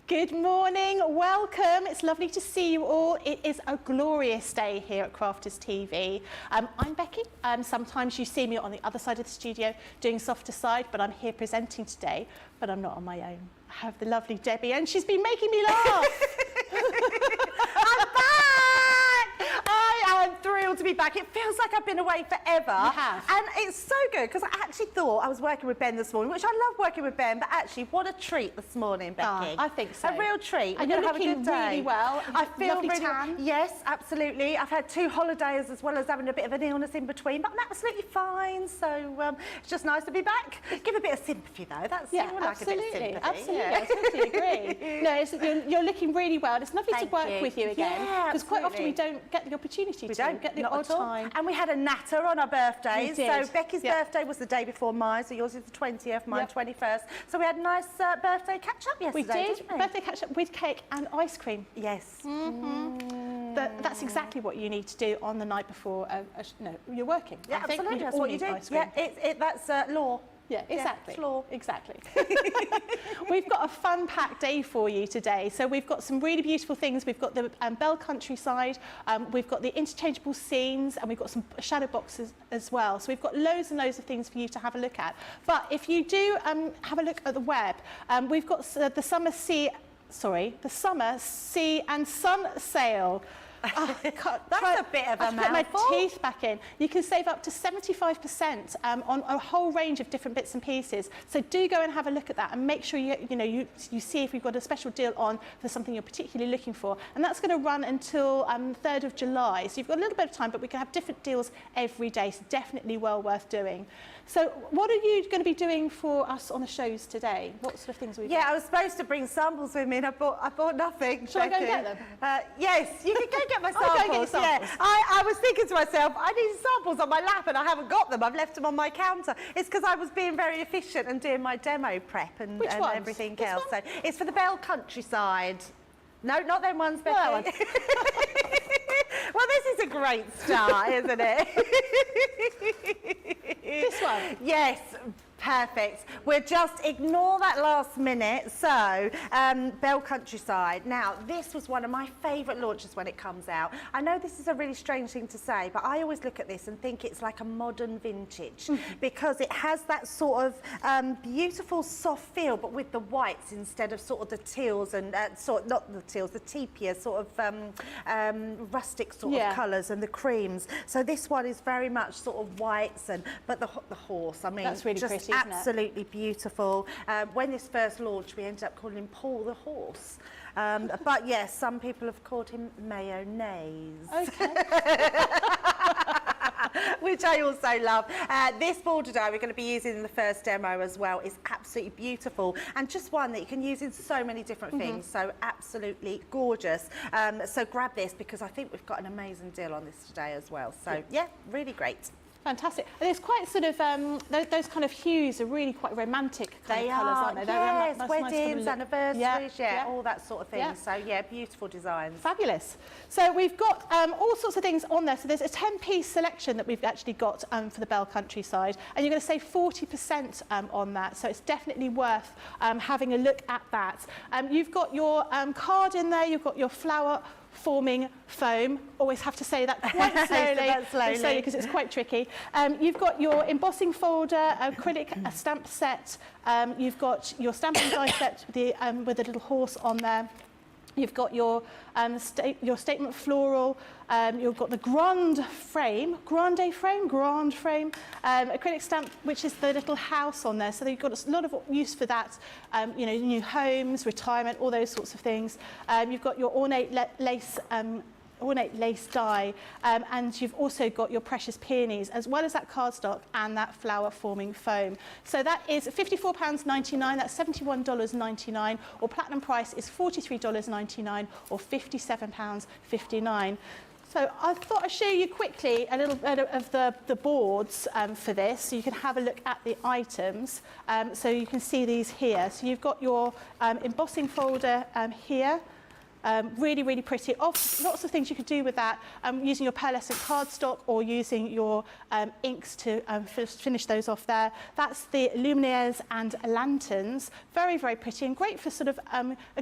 Good morning, welcome. It's lovely to see you all. It is a glorious day here at Crafters TV. I'm Becky. Sometimes you see me on the other side of the studio doing softer side, but I'm here presenting today, but I'm not on my own. I have the lovely Debbie, and she's been making me laugh. I'm back! I am thrilled to be back. It feels like I've been away forever. You have. And it's so good because I actually thought I was working with Ben this morning, which I love working with Ben, but actually what a treat this morning, Becky. I think so. A real treat. And We're you're gonna have a looking good day. really well. I feel Lovely really tan. Yes, absolutely. I've had 2 holidays as well as having a bit of an illness in between, but I'm absolutely fine. So it's just nice to be back. Give a bit of sympathy though. That's absolutely. Absolutely. Yeah. I totally agree. No, you're looking really well. It's lovely to work with you again. Because quite often we don't get the opportunity to get the odd time. And we had a natter on our birthdays. So Becky's birthday was the day before mine, so yours is the 20th, mine 21st. So we had a nice birthday catch-up yesterday, we did. didn't we? Birthday catch-up with cake and ice cream. Yes. That's exactly what you need to do on the night before you're working. Yeah, I think absolutely. That's what you do. Yeah, that's law. Yeah, exactly. Yeah, law. Exactly. We've got a fun-packed day for you today. So we've got some really beautiful things. We've got the Belle countryside, we've got the interchangeable scenes, and we've got some shadow boxes as well. So we've got loads and loads of things for you to have a look at. But if you do have a look at the web, we've got the summer sea and sun sale. Oh, that's a bit of a mouthful. Put my teeth back in. You can save up to 75% on a whole range of different bits and pieces. So do go and have a look at that and make sure you see if we've got a special deal on for something you're particularly looking for. And that's going to run until 3rd of July. So you've got a little bit of time, but we can have different deals every day. So definitely well worth doing. So what are you going to be doing for us on the shows today? What sort of things are we doing? I was supposed to bring samples with me and I bought nothing. Shall I go and get them? Yes, you can go get my samples. I'll go and get your samples. Yeah. I was thinking to myself, I need samples on my lap and I haven't got them. I've left them on my counter. It's because I was being very efficient and doing my demo prep and everything else. So it's for the Belle countryside. No, not them ones, Becky. Well, this is a great start, isn't it? This one? Yes. Perfect. We'll just ignore that last minute. So, Belle Countryside. Now, this was one of my favourite launches when it comes out. I know this is a really strange thing to say, but I always look at this and think it's like a modern vintage because it has that sort of beautiful soft feel, but with the whites instead of sort of the teals and not the teals, the teepier sort of rustic sort of colours and the creams. So this one is very much sort of whites but the horse. I mean, that's really pretty. Absolutely beautiful. When this first launched, we ended up calling him Paul the Horse. But yes, some people have called him Mayonnaise. Okay. Which I also love. This border die we're going to be using in the first demo as well is absolutely beautiful and just one that you can use in so many different things. So absolutely gorgeous. So grab this because I think we've got an amazing deal on this today as well. So yeah, really great. Fantastic. And it's quite sort of, those kind of hues are really quite romantic kind of colours, aren't they? Yes, nice weddings, anniversaries, all that sort of thing. Yeah. So yeah, beautiful designs. Fabulous. So we've got all sorts of things on there. So there's a 10-piece selection that we've actually got for the Belle countryside, and you're going to save 40% on that. So it's definitely worth having a look at that. You've got your card in there, you've got your flower forming foam. Always have to say that quite slowly because it's quite tricky. You've got your embossing folder, acrylic stamp set. You've got your stamping die set with a little horse on there. You've got your statement floral. You've got the Grande frame, acrylic stamp, which is the little house on there. So you've got a lot of use for that. New homes, retirement, all those sorts of things. You've got your ornate lace die, and you've also got your precious peonies as well as that cardstock and that flower forming foam. So that is £54.99, that's $71.99, or platinum price is $43.99 or £57.59. So I thought I'd show you quickly a little bit of the boards for this, so you can have a look at the items. So you can see these here. So you've got your embossing folder here. Really, really pretty. Lots of things you could do with that, using your pearlescent cardstock or using your inks to finish those off there. That's the luminaires and lanterns. Very, very pretty and great for sort of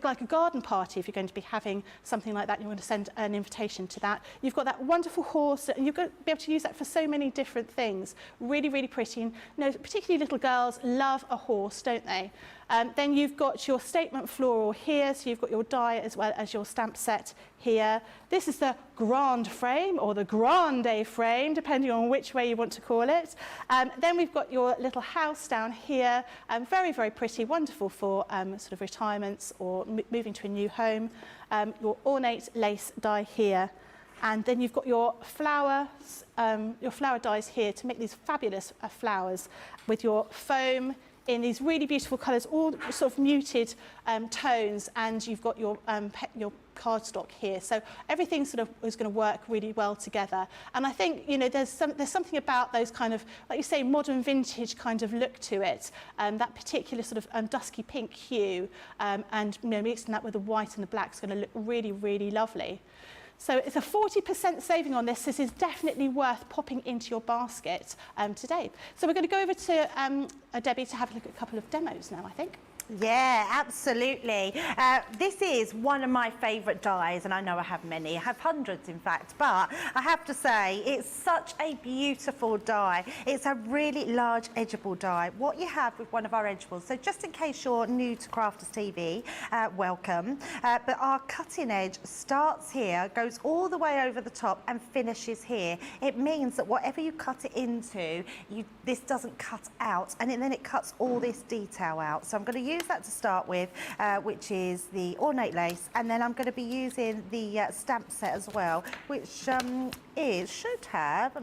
like a garden party if you're going to be having something like that and you want to send an invitation to that. You've got that wonderful horse and you're going to be able to use that for so many different things. Really, really pretty. And, you know, particularly little girls love a horse, don't they? Then you've got your statement floral here, so you've got your die as well as your stamp set here. This is the Grande frame or the Grande frame, depending on which way you want to call it. Then we've got your little house down here, very, very pretty, wonderful for sort of retirements or moving to a new home. Your ornate lace die here. And then you've got your flower dies here to make these fabulous flowers with your foam in these really beautiful colours, all sort of muted tones, and you've got your cardstock here. So everything sort of is going to work really well together. And I think, you know, there's something about those kind of, like you say, modern vintage kind of look to it, that particular sort of dusky pink hue, and, you know, mixing that with the white and the black is going to look really, really lovely. So it's a 40% saving on this. This is definitely worth popping into your basket today. So we're going to go over to Debbie to have a look at a couple of demos now, I think. Yeah, absolutely. This is one of my favourite dies, and I know I have many. I have hundreds, in fact, but I have to say it's such a beautiful die. It's a really large edgeable die. What you have with one of our edgeables, so just in case you're new to Crafters TV, welcome. But our cutting edge starts here, goes all the way over the top and finishes here. It means that whatever you cut it into, this doesn't cut out, and then it cuts all this detail out. So I'm going to use that to start with, which is the ornate lace, and then I'm going to be using the stamp set as well, which should have,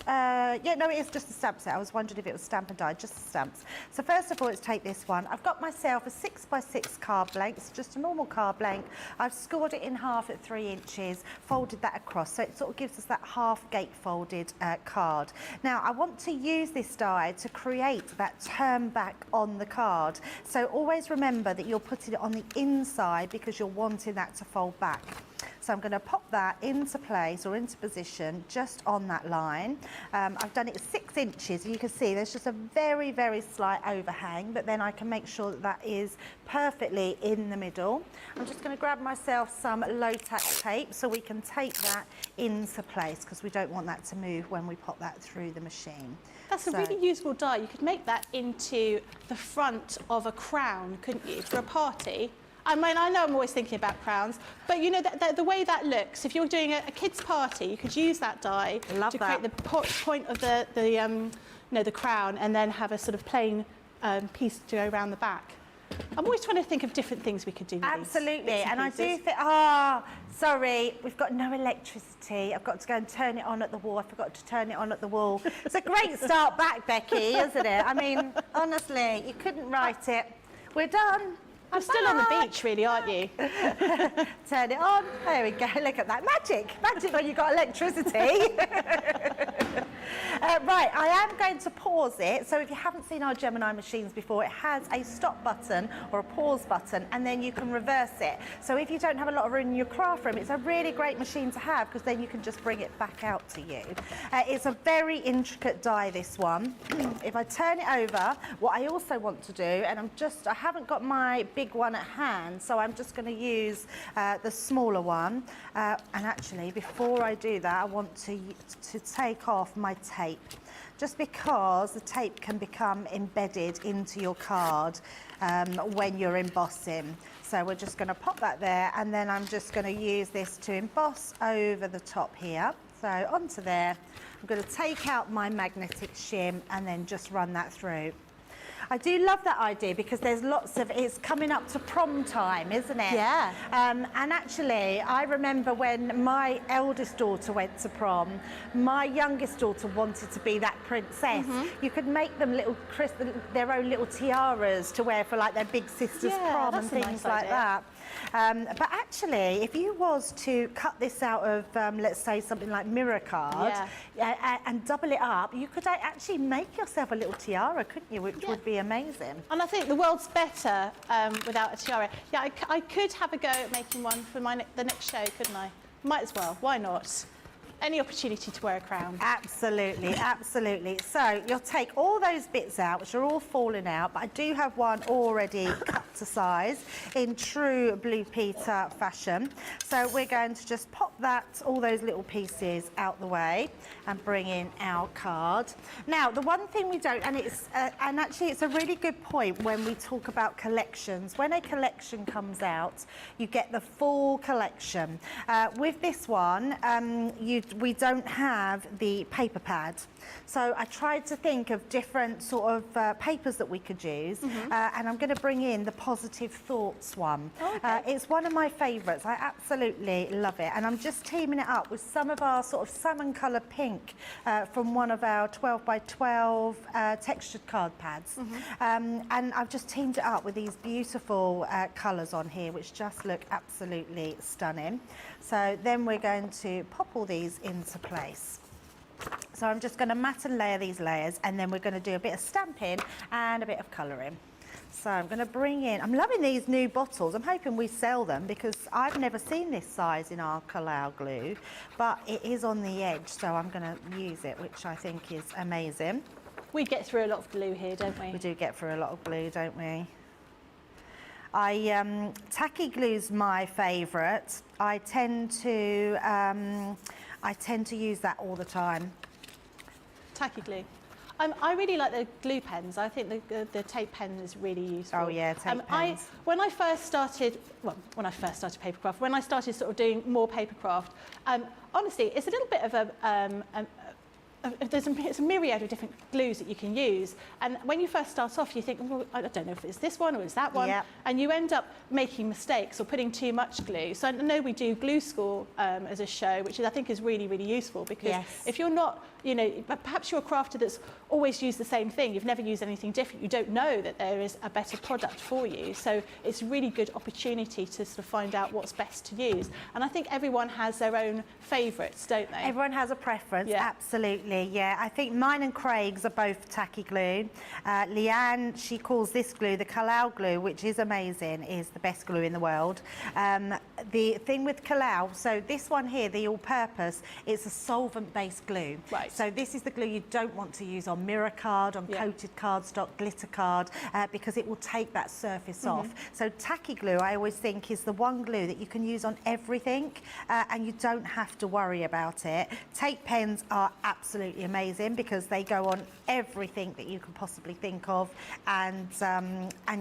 yeah, no, it is just a stamp set. I was wondering if it was stamp and die, just the stamps. So first of all, let's take this one. I've got myself a 6x6 card blank. It's just a normal card blank. I've scored it in half at 3 inches, folded that across, so it sort of gives us that half gate folded card. Now, I want to use this die to create that turn back on the card. So always remember that you're putting it on the inside because you're wanting that to fold back. So I'm going to pop that into place or into position just on that line. I've done it 6 inches. You can see there's just a very, very slight overhang, but then I can make sure that that is perfectly in the middle. I'm just going to grab myself some low-tack tape so we can tape that into place because we don't want that to move when we pop that through the machine. That's a really usable die. You could make that into the front of a crown, couldn't you, for a party? I mean, I know I'm always thinking about crowns, but you know, the way that looks, if you're doing a kid's party, you could use that die to create the point of the crown and then have a sort of plain piece to go around the back. I'm always trying to think of different things we could do with Absolutely, these and I do think, sorry, we've got no electricity. I've got to go and turn it on at the wall. I forgot to turn it on at the wall. It's a great start back, Becky, isn't it? I mean, honestly, you couldn't write it. We're done. I'm still on the beach, really, aren't you? Turn it on. There we go. Look at that. Magic. Magic when you've got electricity. Right, I am going to pause it. So if you haven't seen our Gemini machines before, it has a stop button or a pause button, and then you can reverse it. So if you don't have a lot of room in your craft room, it's a really great machine to have because then you can just bring it back out to you. It's a very intricate die, this one. If I turn it over, what I also want to do, and I haven't got my big one at hand, so I'm just going to use the smaller one. And actually, before I do that, I want to take off my tape, just because the tape can become embedded into your card when you're embossing. So we're just going to pop that there, and then I'm just going to use this to emboss over the top here. So onto there, I'm going to take out my magnetic shim and then just run that through. I do love that idea because there's lots of, it's coming up to prom time, isn't it? Yeah. And actually, I remember when my eldest daughter went to prom, my youngest daughter wanted to be that princess. You could make them their own little tiaras to wear for like their big sister's prom and things like that. But actually, if you was to cut this out of, let's say, something like mirror card and double it up, you could actually make yourself a little tiara, couldn't you? Which would be amazing. And I think the world's better without a tiara. Yeah, I could have a go at making one for the next show, couldn't I? Might as well. Why not? Any opportunity to wear a crown. Absolutely, absolutely. So you'll take all those bits out, which are all falling out, but I do have one already cut to size in true Blue Peter fashion. So we're going to just pop all those little pieces out the way and bring in our card. Now, the one thing we don't, and actually it's a really good point when we talk about collections. When a collection comes out, you get the full collection. With this one, we don't have the paper pad. So I tried to think of different sort of papers that we could use, and I'm going to bring in the Positive Thoughts one. Okay. It's one of my favourites. I absolutely love it, and I'm just teaming it up with some of our sort of salmon colour pink from one of our 12 by 12 textured card pads, and I've just teamed it up with these beautiful colours on here, which just look absolutely stunning. So then we're going to pop all these into place. So I'm just going to mat and layer these layers, and then we're going to do a bit of stamping and a bit of colouring. So I'm going to bring in, I'm loving these new bottles. I'm hoping we sell them because I've never seen this size in our Kalau glue, but it is on the edge, so I'm going to use it, which I think is amazing. We get through a lot of glue here, don't we? We do get through a lot of glue, don't we? Tacky glue's my favourite. I tend to use that all the time. Tacky glue. I really like the glue pens. I think the tape pen is really useful. Oh yeah, tape pens. When I first started papercraft, when I started sort of doing more papercraft, honestly, it's a little bit of it's a myriad of different glues that you can use, and when you first start off you think, well, I don't know if it's this one or it's that one, and you end up making mistakes or putting too much glue. So I know we do glue school as a show, which I think is really, really useful, because if you're not, you know, perhaps you're a crafter that's always used the same thing, you've never used anything different, you don't know that there is a better product for you. So it's a really good opportunity to sort of find out what's best to use. And I think everyone has their own favourites, don't they? Everyone has a preference, absolutely. Yeah, I think mine and Craig's are both tacky glue. Leanne, she calls this glue the Kalau glue, which is amazing, is the best glue in the world. The thing with Kalau, so this one here, the all-purpose, it's a solvent-based glue. Right. So this is the glue you don't want to use on mirror card, on coated cardstock, glitter card, because it will take that surface off. So tacky glue, I always think, is the one glue that you can use on everything, and you don't have to worry about it. Tape pens are absolutely amazing because they go on everything that you can possibly think of, and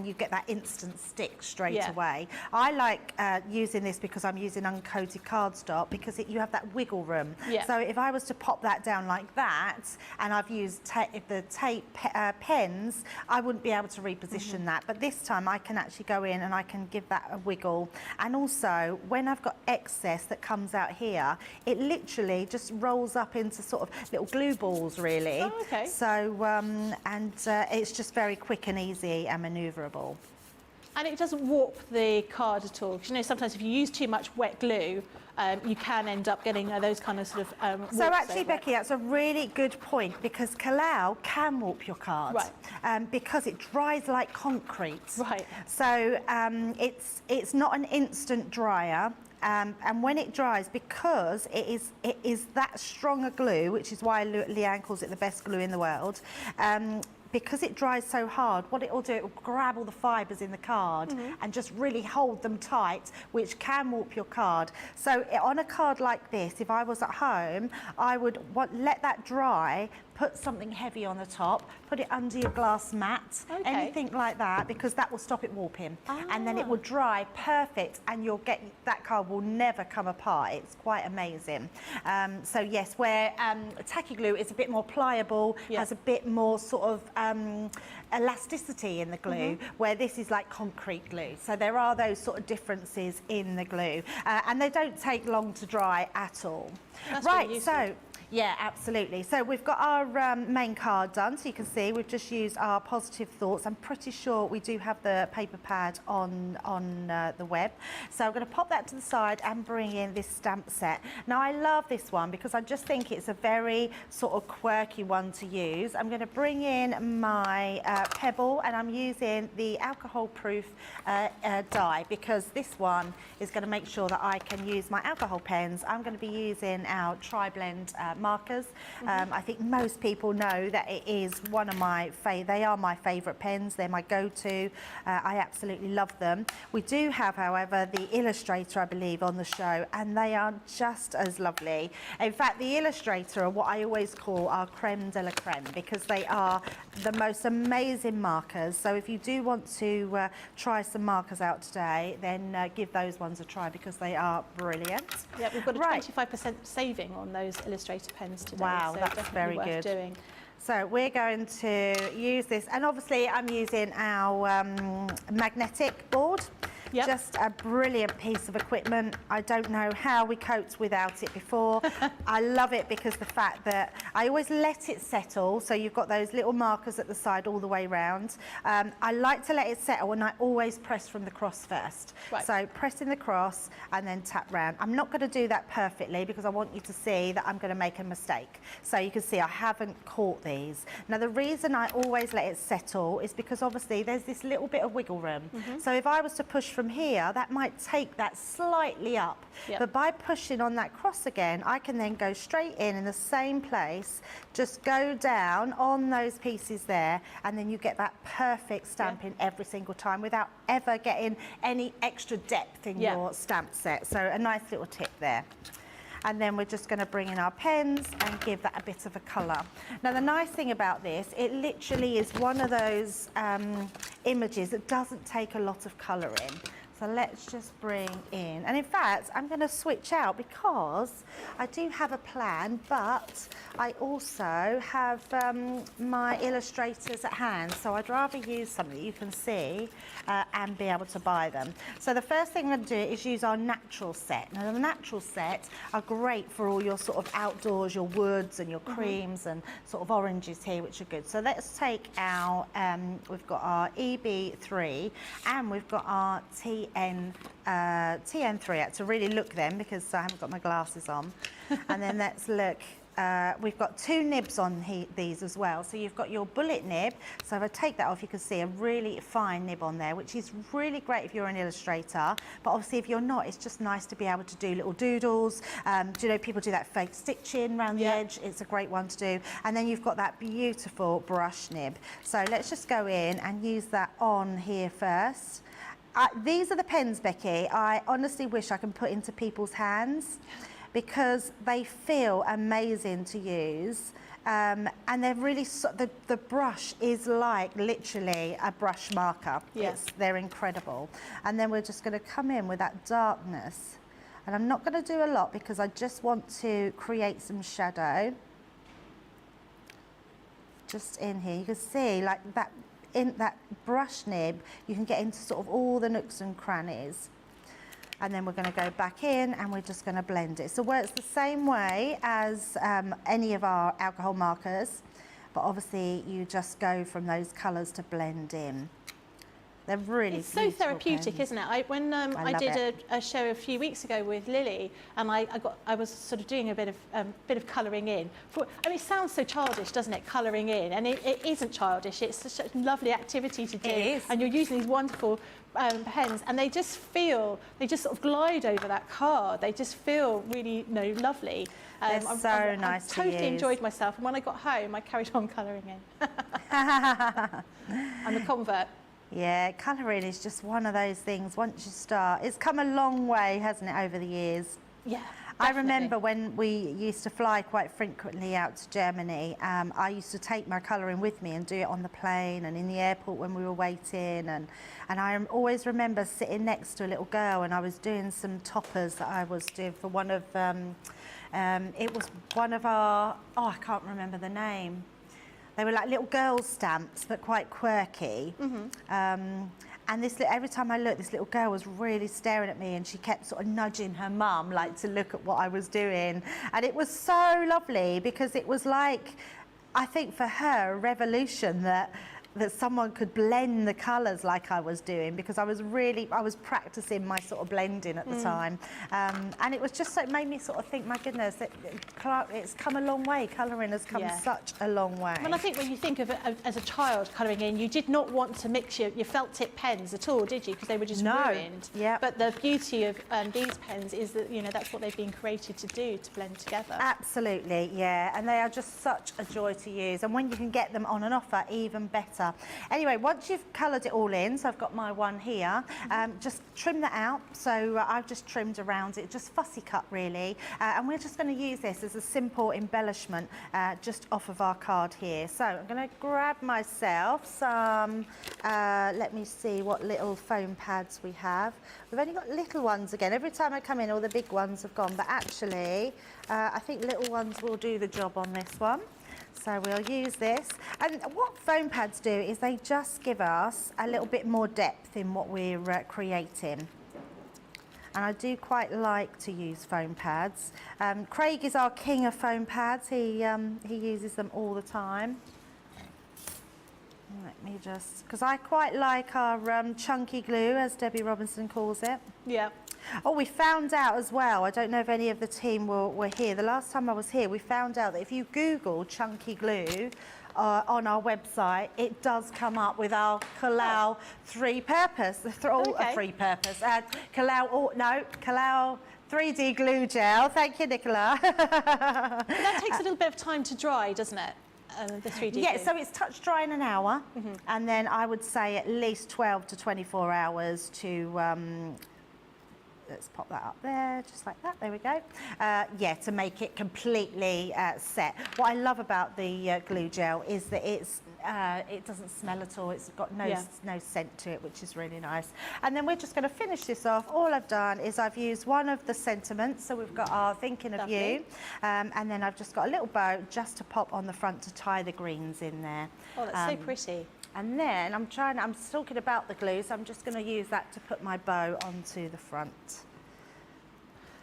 you get that instant stick straight away. I like using this because I'm using uncoated cardstock, because you have that wiggle room. So if I was to pop that down like that, and I've used the tape pens, I wouldn't be able to reposition that. But this time I can actually go in and I can give that a wiggle. And also, when I've got excess that comes out here, it literally just rolls up into sort of little glue balls, really. Oh, okay. So, it's just very quick and easy and manoeuvrable. And it doesn't warp the card at all, because you know sometimes if you use too much wet glue, you can end up getting those kind of sort of So actually, Becky, that's a really good point, because Kalau can warp your card, because it dries like concrete. Right. So it's not an instant dryer. And when it dries, because it is that strong a glue, which is why Leanne calls it the best glue in the world, because it dries so hard, what it will do, it will grab all the fibres in the card and just really hold them tight, which can warp your card. So on a card like this, if I was at home, I would let that dry, put something heavy on the top, put it under your glass mat, anything like that, because that will stop it warping. And then it will dry perfect, and you'll get, that card will never come apart. It's quite amazing. So yes, where tacky glue is a bit more pliable, has a bit more sort of elasticity in the glue, where this is like concrete glue. So there are those sort of differences in the glue, and they don't take long to dry at all. That's right, so Yeah, absolutely. So we've got our main card done, so you can see we've just used our positive thoughts. I'm pretty sure we do have the paper pad on the web. So I'm going to pop that to the side and bring in this stamp set. Now I love this one because I just think it's a very sort of quirky one to use. I'm going to bring in my pebble, and I'm using the alcohol proof die, because this one is going to make sure that I can use my alcohol pens. I'm going to be using our tri-blend markers. I think most people know that it is one of my they are my favourite pens. They're my go-to. I absolutely love them. We do have, however, the Illustrator, I believe, on the show, and they are just as lovely. In fact, the Illustrator are what I always call our creme de la creme, because they are the most amazing markers. So if you do want to try some markers out today, then give those ones a try, because they are brilliant. Yeah, we've got a 25% saving on those Illustrator pens today. Wow, so that's definitely very worth good. doing. So we're going to use this, and obviously I'm using our magnetic board. Yep. Just a brilliant piece of equipment. I don't know how we coped without it before. I love it because the fact that I always let it settle, so you've got those little markers at the side all the way round. I like to let it settle, and I always press from the cross first. Right. So pressing the cross and then tap round. I'm not going to do that perfectly because I want you to see that I'm going to make a mistake. So you can see I haven't caught these. Now the reason I always let it settle is because obviously there's this little bit of wiggle room. So if I was to push from here, that might take that slightly up. Yep. But by pushing on that cross again, I can then go straight in the same place, just go down on those pieces there, and then you get that perfect stamping every single time without ever getting any extra depth in your stamp set. So a nice little tip there. And then we're just going to bring in our pens and give that a bit of a colour. Now the nice thing about this, it literally is one of those images that doesn't take a lot of colour in. So let's just bring in, and in fact I'm going to switch out because I do have a plan, but I also have my illustrators at hand, so I'd rather use something that you can see and be able to buy them. So the first thing I'm going to do is use our natural set. Now the natural set are great for all your sort of outdoors, your woods and your creams and sort of oranges here, which are good. So let's take our, we've got our EB3 and we've got our TN3. I had to really look then because I haven't got my glasses on. And then let's look. We've got two nibs on these as well. So you've got your bullet nib. So if I take that off, you can see a really fine nib on there, which is really great if you're an illustrator. But obviously if you're not, it's just nice to be able to do little doodles. Do you know, people do that fake stitching around the edge. It's a great one to do. And then you've got that beautiful brush nib. So let's just go in and use that on here first. These are the pens, Becky, I honestly wish I can put into people's hands, because they feel amazing to use, and they're really the brush is like literally a brush marker. They're incredible. And then we're just going to come in with that darkness, and I'm not going to do a lot because I just want to create some shadow just in here. You can see like that in that brush nib, you can get into sort of all the nooks and crannies. And then we're going to go back in and we're just going to blend it. So it works the same way as any of our alcohol markers, but obviously you just go from those colours to blend in. They're really It's so therapeutic, pens. isn't it? When I did a show a few weeks ago with Lily, and I was sort of doing a bit of colouring in. I mean, it sounds so childish, doesn't it? Colouring in, and it isn't childish. It's such a lovely activity to do. It is. And you're using these wonderful pens, and they just sort of glide over that card. They just feel really, lovely. They're so nice to use. I totally enjoyed myself, and when I got home, I carried on colouring in. I'm a convert. Yeah, colouring is just one of those things, once you start, it's come a long way, hasn't it, over the years? Yeah, I remember when we used to fly quite frequently out to Germany, I used to take my colouring with me and do it on the plane and in the airport when we were waiting, and I always remember sitting next to a little girl, and I was doing some toppers that I was doing for one of, it was one of our, I can't remember the name. They were like little girl stamps, but quite quirky. And every time I looked, this little girl was really staring at me, and she kept sort of nudging her mum, like, to look at what I was doing. And it was so lovely, because it was like, I think for her, a revolution that someone could blend the colours like I was doing, because I was practicing my sort of blending at the time. And it was just so, it made me sort of think, my goodness, it's come a long way. Colouring has come such a long way. Well, I think when you think of it as a child colouring in, you did not want to mix your felt tip pens at all, did you? Because they were just ruined. Yeah. But the beauty of these pens is that, you know, that's what they've been created to do, to blend together. Absolutely, yeah. And they are just such a joy to use. And when you can get them on an offer, even better. Anyway, once you've coloured it all in, so I've got my one here, just trim that out. So I've just trimmed around it, just fussy cut really. And we're just going to use this as a simple embellishment just off of our card here. So I'm going to grab myself some, let me see what little foam pads we have. We've only got little ones again. Every time I come in, all the big ones have gone. But actually, I think little ones will do the job on this one. So we'll use this. And what foam pads do is they just give us a little bit more depth in what we're creating. And I do quite like to use foam pads. Craig is our king of foam pads. He uses them all the time. Let me just, because I quite like our chunky glue, as Debbie Robinson calls it. Yeah. Oh, we found out as well, I don't know if any of the team were here, the last time I was here, we found out that if you Google chunky glue on our website, it does come up with our Kalau three-purpose, Kalau 3D glue gel. Thank you, Nicola. But that takes a little bit of time to dry, doesn't it? The 3D yeah, glue. so it's touch dry in an hour, and then I would say at least 12 to 24 hours to let's pop that up there, just like that, there we go. Yeah, to make it completely set. What I love about the glue gel is that it doesn't smell at all, it's got no scent to it, which is really nice. And then we're just going to finish this off. All I've done is I've used one of the sentiments, so we've got our Thinking of You, and then I've just got a little bow just to pop on the front to tie the greens in there. Oh, that's so pretty. And then I'm talking about the glue, so I'm just going to use that to put my bow onto the front.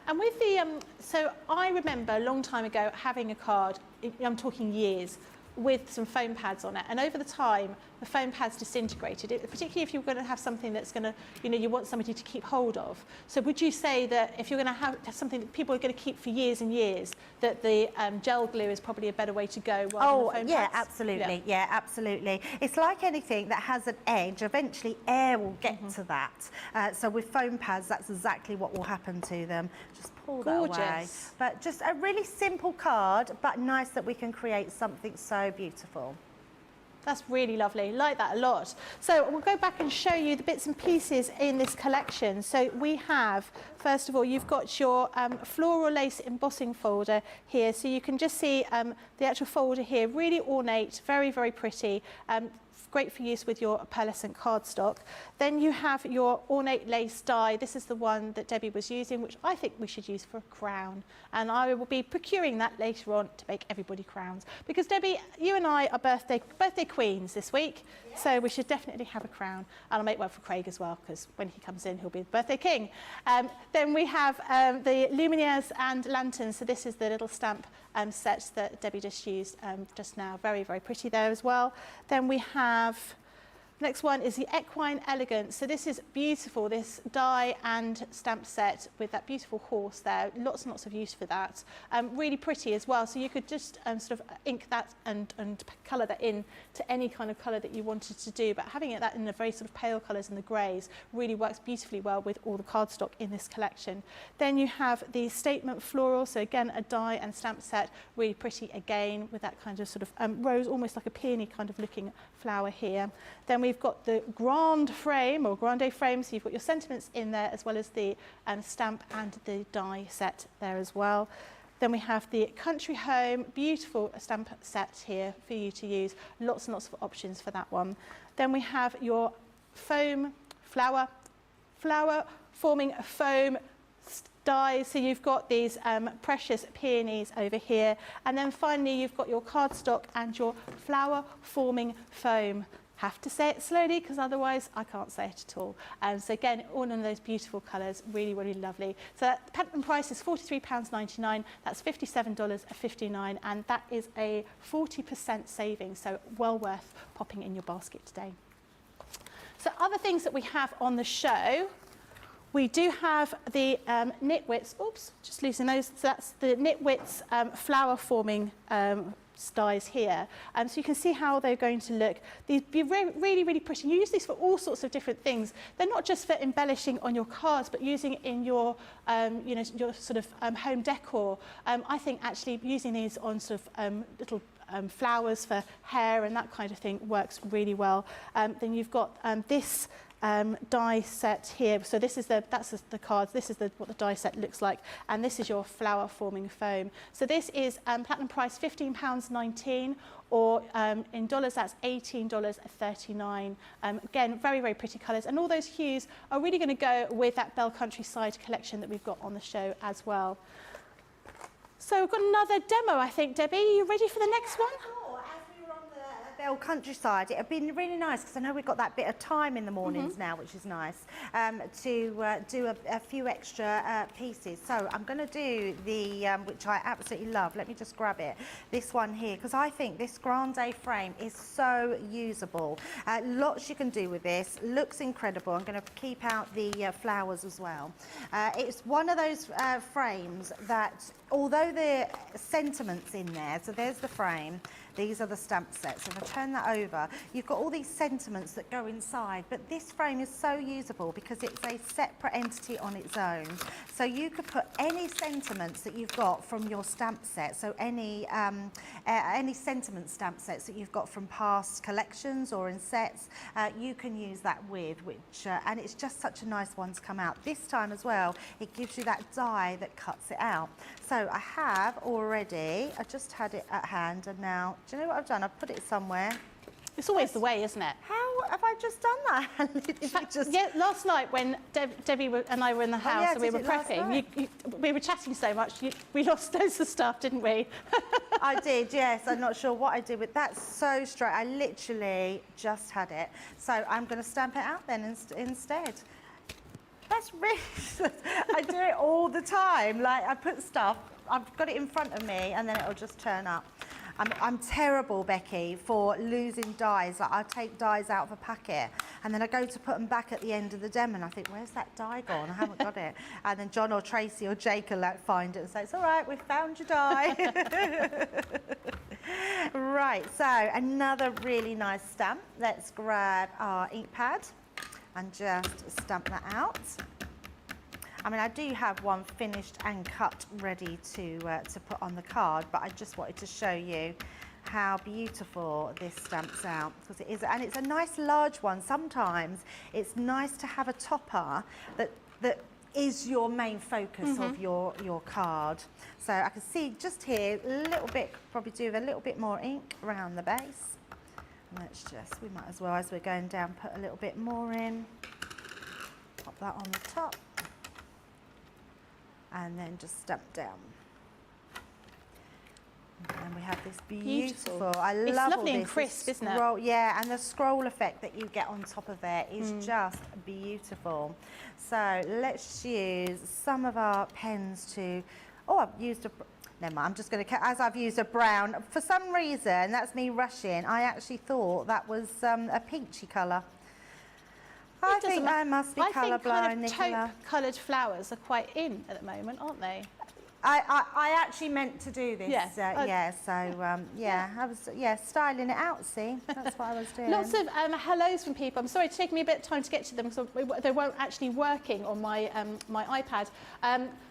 And with the, so I remember a long time ago having a card, I'm talking years, with some foam pads on it, and over the time the foam pads disintegrated, particularly if you're going to have something that's going to, you know, you want somebody to keep hold of. So would you say that if you're going to have something that people are going to keep for years and years, that the gel glue is probably a better way to go rather than the foam pads? Absolutely. Yeah, absolutely. It's like anything that has an edge, eventually air will get to that. So with foam pads, that's exactly what will happen to them. Just pull that away. But just a really simple card, but nice that we can create something so beautiful. That's really lovely, like that a lot. So we'll go back and show you the bits and pieces in this collection. So we have, first of all, you've got your floral lace embossing folder here. So you can just see the actual folder here, really ornate, very, very pretty. Great for use with your pearlescent cardstock. Then you have your ornate lace die. This is the one that Debbie was using, which I think we should use for a crown. And I will be procuring that later on to make everybody crowns. Because Debbie, you and I are birthday queens this week, so we should definitely have a crown. And I'll make one for Craig as well, because when he comes in, he'll be the birthday king. Then we have the luminaires and lanterns. So this is the little stamp set that Debbie just used just now. Very, very pretty there as well. Then we have, next one is the Equine Elegance. So this is beautiful, this die and stamp set with that beautiful horse there. Lots and lots of use for that. Really pretty as well. So you could just sort of ink that and colour that in to any kind of colour that you wanted to do. But having that in the very sort of pale colours and the greys really works beautifully well with all the cardstock in this collection. Then you have the Statement Floral. So again, a die and stamp set, really pretty again with that kind of sort of rose, almost like a peony kind of looking flower here. Then we've got the Grande frame or Grande frame, so you've got your sentiments in there as well as the stamp and the die set there as well. Then we have the Country Home, beautiful stamp set here for you to use. Lots and lots of options for that one. Then we have your foam flower forming foam dies. So you've got these precious peonies over here. And then finally, you've got your cardstock and your flower forming foam. Have to say it slowly because otherwise I can't say it at all. So again, all in those beautiful colours, really, really lovely. So the pattern price is £43.99. That's $57.59, and that is a 40% saving. So well worth popping in your basket today. So other things that we have on the show. We do have the Knitwits, oops, just losing those. So that's the Knitwits flower forming dies here. So you can see how they're going to look. These be really, really pretty. You use these for all sorts of different things. They're not just for embellishing on your cards, but using it in your, you know, your sort of home decor. I think actually using these on sort of little flowers for hair and that kind of thing works really well. Then you've got this die set here. So this is that's the cards. This is what the die set looks like, and this is your flower forming foam. So this is platinum price £15.19, or in dollars that's $18.39. Again, very, very pretty colours, and all those hues are really going to go with that Belle Countryside collection that we've got on the show as well. So we've got another demo, I think, Debbie. Are you ready for the next one? Belle Countryside, it would be really nice, because I know we've got that bit of time in the mornings now, which is nice, to do a few extra pieces. So I'm going to do the, which I absolutely love, let me just grab it, this one here, because I think this Grande frame is so usable. Lots you can do with this, looks incredible. I'm going to keep out the flowers as well. It's one of those frames that, although the sentiment's in there, so there's the frame, these are the stamp sets. If I turn that over, you've got all these sentiments that go inside, but this frame is so usable because it's a separate entity on its own. So you could put any sentiments that you've got from your stamp set, so any sentiment stamp sets that you've got from past collections or in sets, you can use that with, which, and it's just such a nice one to come out. This time as well, it gives you that die that cuts it out. So I have already, I just had it at hand, and now, do you know what I've done? I've put it somewhere. It's always the way, isn't it? How have I just done that? In fact, yeah, last night when Debbie and I were in the house and we were prepping, we were chatting so much, we lost loads of stuff, didn't we? I did, yes. I'm not sure what I did with that. So straight. I literally just had it. So I'm going to stamp it out then instead. That's really, I do it all the time. Like, I put stuff, I've got it in front of me, and then it'll just turn up. I'm terrible, Becky, for losing dies. Like, I take dies out of a packet, and then I go to put them back at the end of the demo, and I think, where's that die gone? I haven't got it. And then John or Tracy or Jake will like, find it and say, it's all right, we've found your die. Right, so another really nice stamp. Let's grab our ink pad and just stamp that out. I mean, I do have one finished and cut ready to put on the card, but I just wanted to show you how beautiful this stamps out, because it is, and it's a nice large one. Sometimes it's nice to have a topper that is your main focus of your card. So I can see just here a little bit, probably do a little bit more ink around the base. Let's just, we might as well, as we're going down, put a little bit more in. Pop that on the top. And then just stamp down. And we have this beautiful. I love it's all lovely this. and crisp, isn't it? Yeah, and the scroll effect that you get on top of there is just beautiful. So let's use some of our pens to, oh, I've used a, never mind, I'm just going to, as I've used a brown, for some reason, that's me rushing, I actually thought that was a peachy colour. I think I must be colourblind, Nicola. Taupe-coloured flowers are quite in at the moment, aren't they? I actually meant to do this, yeah, I was styling it out, see, that's what I was doing. Lots of hellos from people. I'm sorry, it's taken me a bit of time to get to them because they weren't actually working on my my iPad.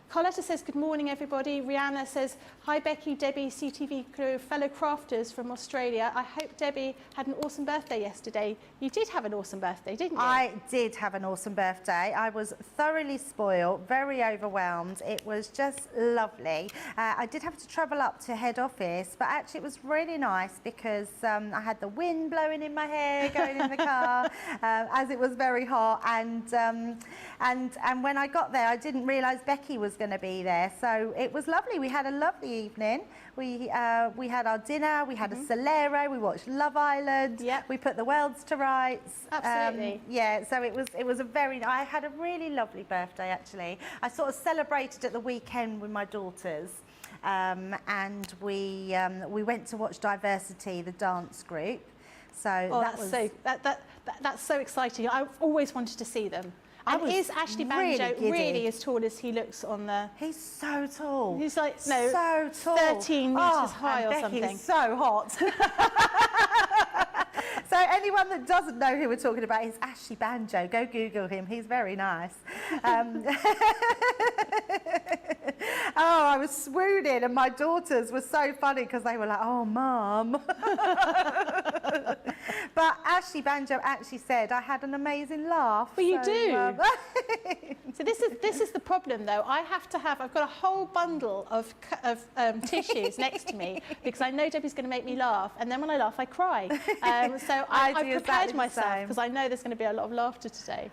Carlotta says, good morning, everybody. Rihanna says, hi, Becky, Debbie, CTV crew, fellow crafters from Australia. I hope Debbie had an awesome birthday yesterday. You did have an awesome birthday, didn't you? I did have an awesome birthday. I was thoroughly spoiled, very overwhelmed. It was just lovely. I did have to travel up to head office, but actually it was really nice because I had the wind blowing in my hair going in the car as it was very hot. And when I got there, I didn't realise Becky was going to be there. So it was lovely. We had a lovely evening. We had our dinner, we had a Solero, we watched Love Island, we put the worlds to rights. Absolutely. Yeah, so it was a very, I had a really lovely birthday actually. I sort of celebrated at the weekend with my daughters. And we went to watch Diversity, the dance group. So that's so exciting. I've always wanted to see them. And is Ashley Banjo really as tall as he looks on the... He's so tall. He's like, so tall. 13 metres high or something. Becky's so hot. So anyone that doesn't know who we're talking about is Ashley Banjo. Go Google him. He's very nice. Oh, I was swooning, and my daughters were so funny because they were like, "Oh, Mum." But Ashley Banjo actually said, "I had an amazing laugh." Well, you do. So this is the problem, though. I've got a whole bundle of tissues next to me because I know Debbie's going to make me laugh, and then when I laugh, I cry. So I prepared myself because I know there's going to be a lot of laughter today.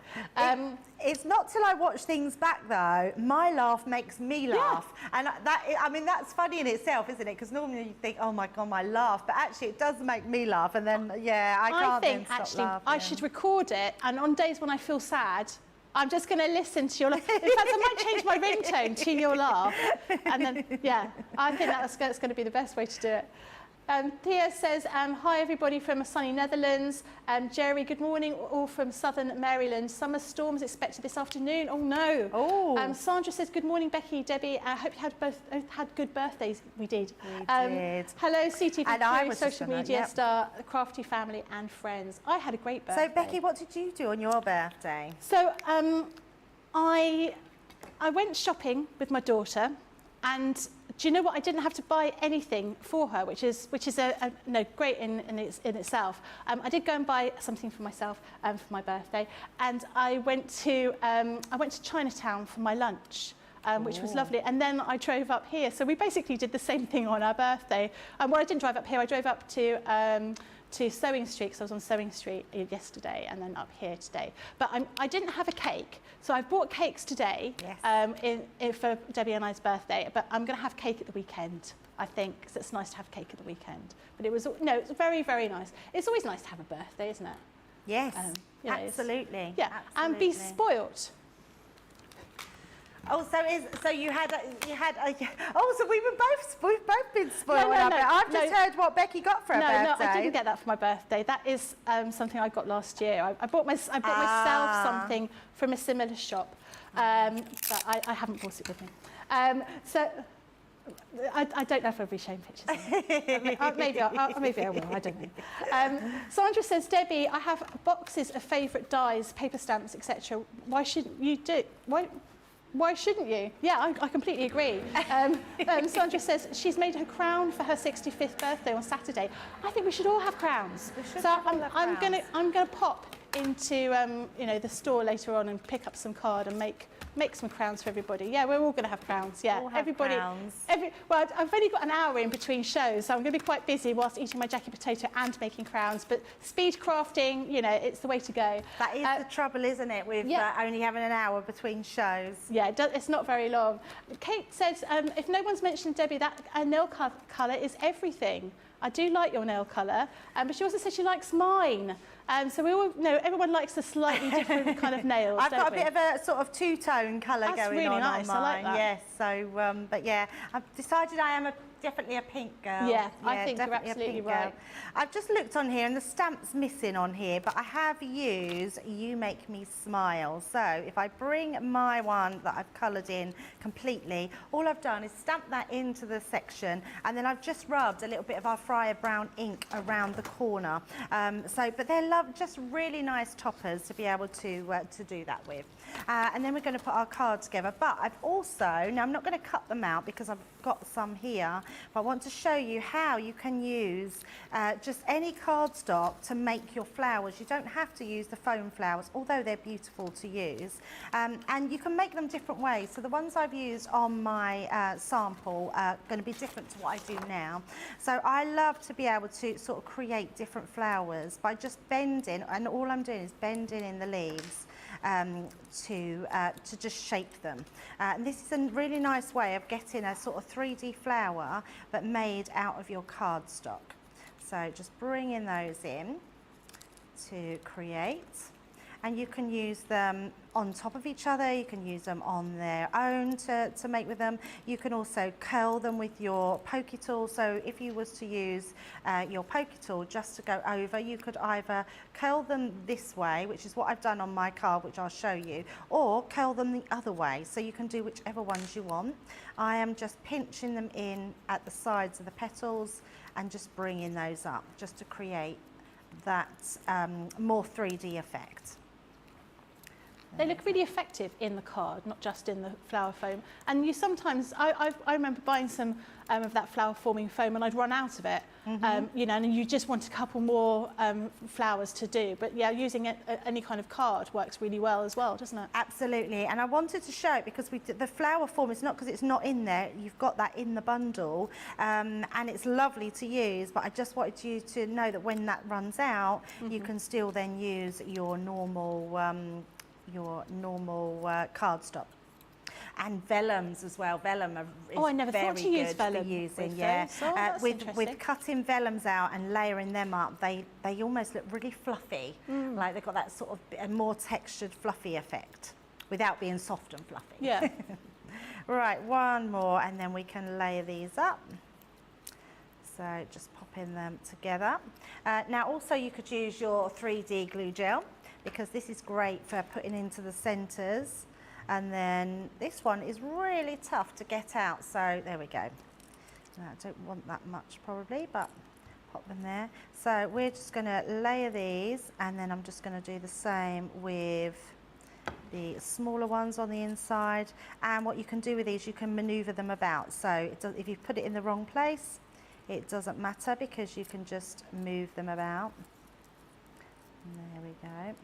It's not till I watch things back, though. My laugh makes me laugh, and I mean, that's funny in itself, isn't it? Because normally you think, "Oh my God, my laugh," but actually, it does make me laugh, and then I can't then stop laughing. I should record it, and on days when I feel sad, I'm just going to listen to your laugh. In fact, I might change my ringtone to your laugh, and then I think that's going to be the best way to do it. Thea says, hi everybody from sunny Netherlands. Jerry, good morning, all from southern Maryland. Summer storms expected this afternoon. Oh no. Oh. Sandra says, good morning, Becky, Debbie. I hope you had good birthdays. We did. We did. Hello, CTV, social media yep. star, Crafty family and friends. I had a great birthday. So Becky, what did you do on your birthday? So I went shopping with my daughter, and do you know what? I didn't have to buy anything for her, which is great in itself. I did go and buy something for myself for my birthday, and I went to Chinatown for my lunch, which was lovely. And then I drove up here. So we basically did the same thing on our birthday. Well, I didn't drive up here. I drove up to Sewing Street, because I was on Sewing Street yesterday, and then up here today. But I didn't have a cake, so I've bought cakes today for Debbie and I's birthday, but I'm going to have cake at the weekend, I think, because it's nice to have cake at the weekend. But it was very, very nice. It's always nice to have a birthday, isn't it? Yes, absolutely. Yeah, absolutely. And be spoilt. Oh, so you had so we've both been spoiled. No, I've just heard what Becky got for her birthday. No, I didn't get that for my birthday. That is something I got last year. I bought myself something from a similar shop, but I haven't brought it with me. So I don't know if I'll be showing pictures. Maybe I will. I don't know. Sandra says, Debbie, I have boxes of favourite dies, paper stamps, etc. Why shouldn't you do? Why shouldn't you? Yeah, I completely agree. Sandra says she's made her crown for her 65th birthday on Saturday. I think we should all have crowns. So I'm gonna pop into the store later on and pick up some card and make some crowns for everybody. Yeah, we're all going to have crowns. Yeah, we'll have crowns. Well, I've only got an hour in between shows, so I'm going to be quite busy whilst eating my jacket potato and making crowns. But speed crafting, it's the way to go. That is the trouble, isn't it, with only having an hour between shows? Yeah, it's not very long. Kate says, if no one's mentioned, Debbie, that nail colour is everything. I do like your nail colour, but she also said she likes mine. So we all know everyone likes a slightly different kind of nails. I've got a bit of a sort of two-tone colour going really on nice. mine. I like that. Yes, so but yeah, I've decided I am definitely a pink girl. Yeah, I think you're absolutely right. I've just looked on here and the stamp's missing on here, but I have used You Make Me Smile. So if I bring my one that I've coloured in completely, all I've done is stamp that into the section, and then I've just rubbed a little bit of our Fryer Brown ink around the corner. But they're just really nice toppers to be able to do that with. And then we're going to put our card together. But I've also, now I'm not going to cut them out because I've got some here, but I want to show you how you can use just any cardstock to make your flowers. You don't have to use the foam flowers, although they're beautiful to use. And you can make them different ways. So the ones I've used on my sample are going to be different to what I do now. So I love to be able to sort of create different flowers by just bending, and all I'm doing is bending in the leaves. to just shape them. And this is a really nice way of getting a sort of 3D flower, but made out of your cardstock. So just bringing those in to create. And you can use them on top of each other, you can use them on their own to make with them. You can also curl them with your pokey tool. So if you was to use your pokey tool just to go over, you could either curl them this way, which is what I've done on my card, which I'll show you, or curl them the other way. So you can do whichever ones you want. I am just pinching them in at the sides of the petals and just bringing those up just to create that more 3D effect. They look really effective in the card, not just in the flower foam. And you sometimes, I remember buying some of that flower forming foam and I'd run out of it, you know, and you just want a couple more flowers to do. But yeah, using it, any kind of card works really well as well, doesn't it? Absolutely. And I wanted to show it because the flower form is not because it's not in there. You've got that in the bundle and it's lovely to use. But I just wanted you to know that when that runs out, you can still then use your normal cardstock. And vellums as well. Vellum is I never thought to use vellum for using, with yeah. those. Oh, that's with cutting vellums out and layering them up, they almost look really fluffy. Like they've got that sort of a more textured, fluffy effect without being soft and fluffy. Yeah. Right, one more, and then we can layer these up. So just popping them together. Now also you could use your 3D glue gel, because this is great for putting into the centres. And then this one is really tough to get out, so there we go. Now, I don't want that much probably, but pop them there. So we're just going to layer these, and then I'm just going to do the same with the smaller ones on the inside. And what you can do with these, you can manoeuvre them about. So if you put it in the wrong place, it doesn't matter because you can just move them about. And there we go.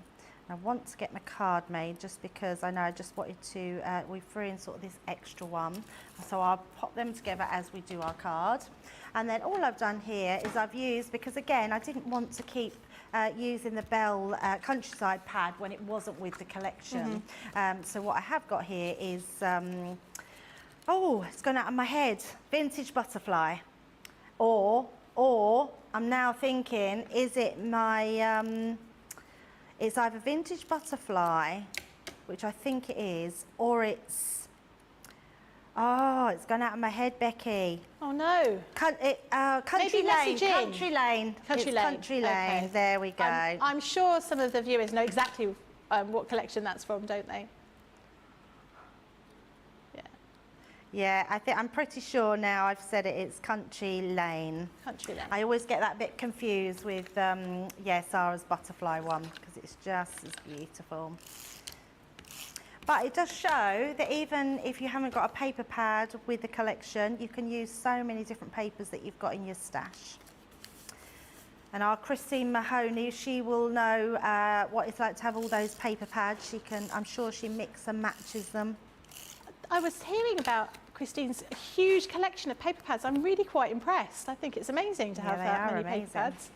I want to get my card made just because I know I just wanted to, we threw in sort of this extra one. So I'll pop them together as we do our card. And then all I've done here is I've used, because again, I didn't want to keep using the Bell Countryside pad when it wasn't with the collection. So what I have got here is, oh, it's gone out of my head, vintage butterfly. Or I'm now thinking, is it my, it's either vintage butterfly, which I think it is, or it's, oh, it's gone out of my head, Becky. Oh no. Country Maybe Lane. messaging. Country Lane. Country It's Lane. Country Lane. Okay. There we go. I'm sure some of the viewers know exactly what collection that's from, don't they? Yeah, I'm pretty sure now I've said it, it's Country Lane. Country Lane. I always get that bit confused with, yeah, Sarah's butterfly one, because it's just as beautiful. But it does show that even if you haven't got a paper pad with the collection, you can use so many different papers that you've got in your stash. And our Christine Mahoney, she will know what it's like to have all those paper pads. She can, I'm sure she mix and matches them. I was hearing about Christine's huge collection of paper pads. I'm really quite impressed. I think it's amazing to have that many paper pads.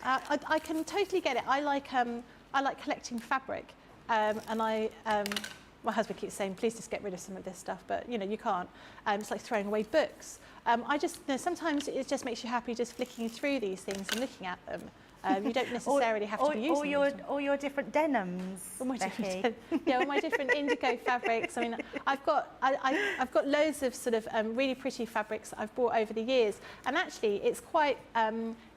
I can totally get it. I like collecting fabric, and my husband keeps saying, please just get rid of some of this stuff, but you know, you can't. It's like throwing away books. I just, you know, sometimes it just makes you happy just flicking through these things and looking at them. You don't necessarily have to be using them. All your different denims, all my Becky. all my different indigo fabrics. I mean, I've got loads of sort of really pretty fabrics that I've bought over the years, and actually, it's quite,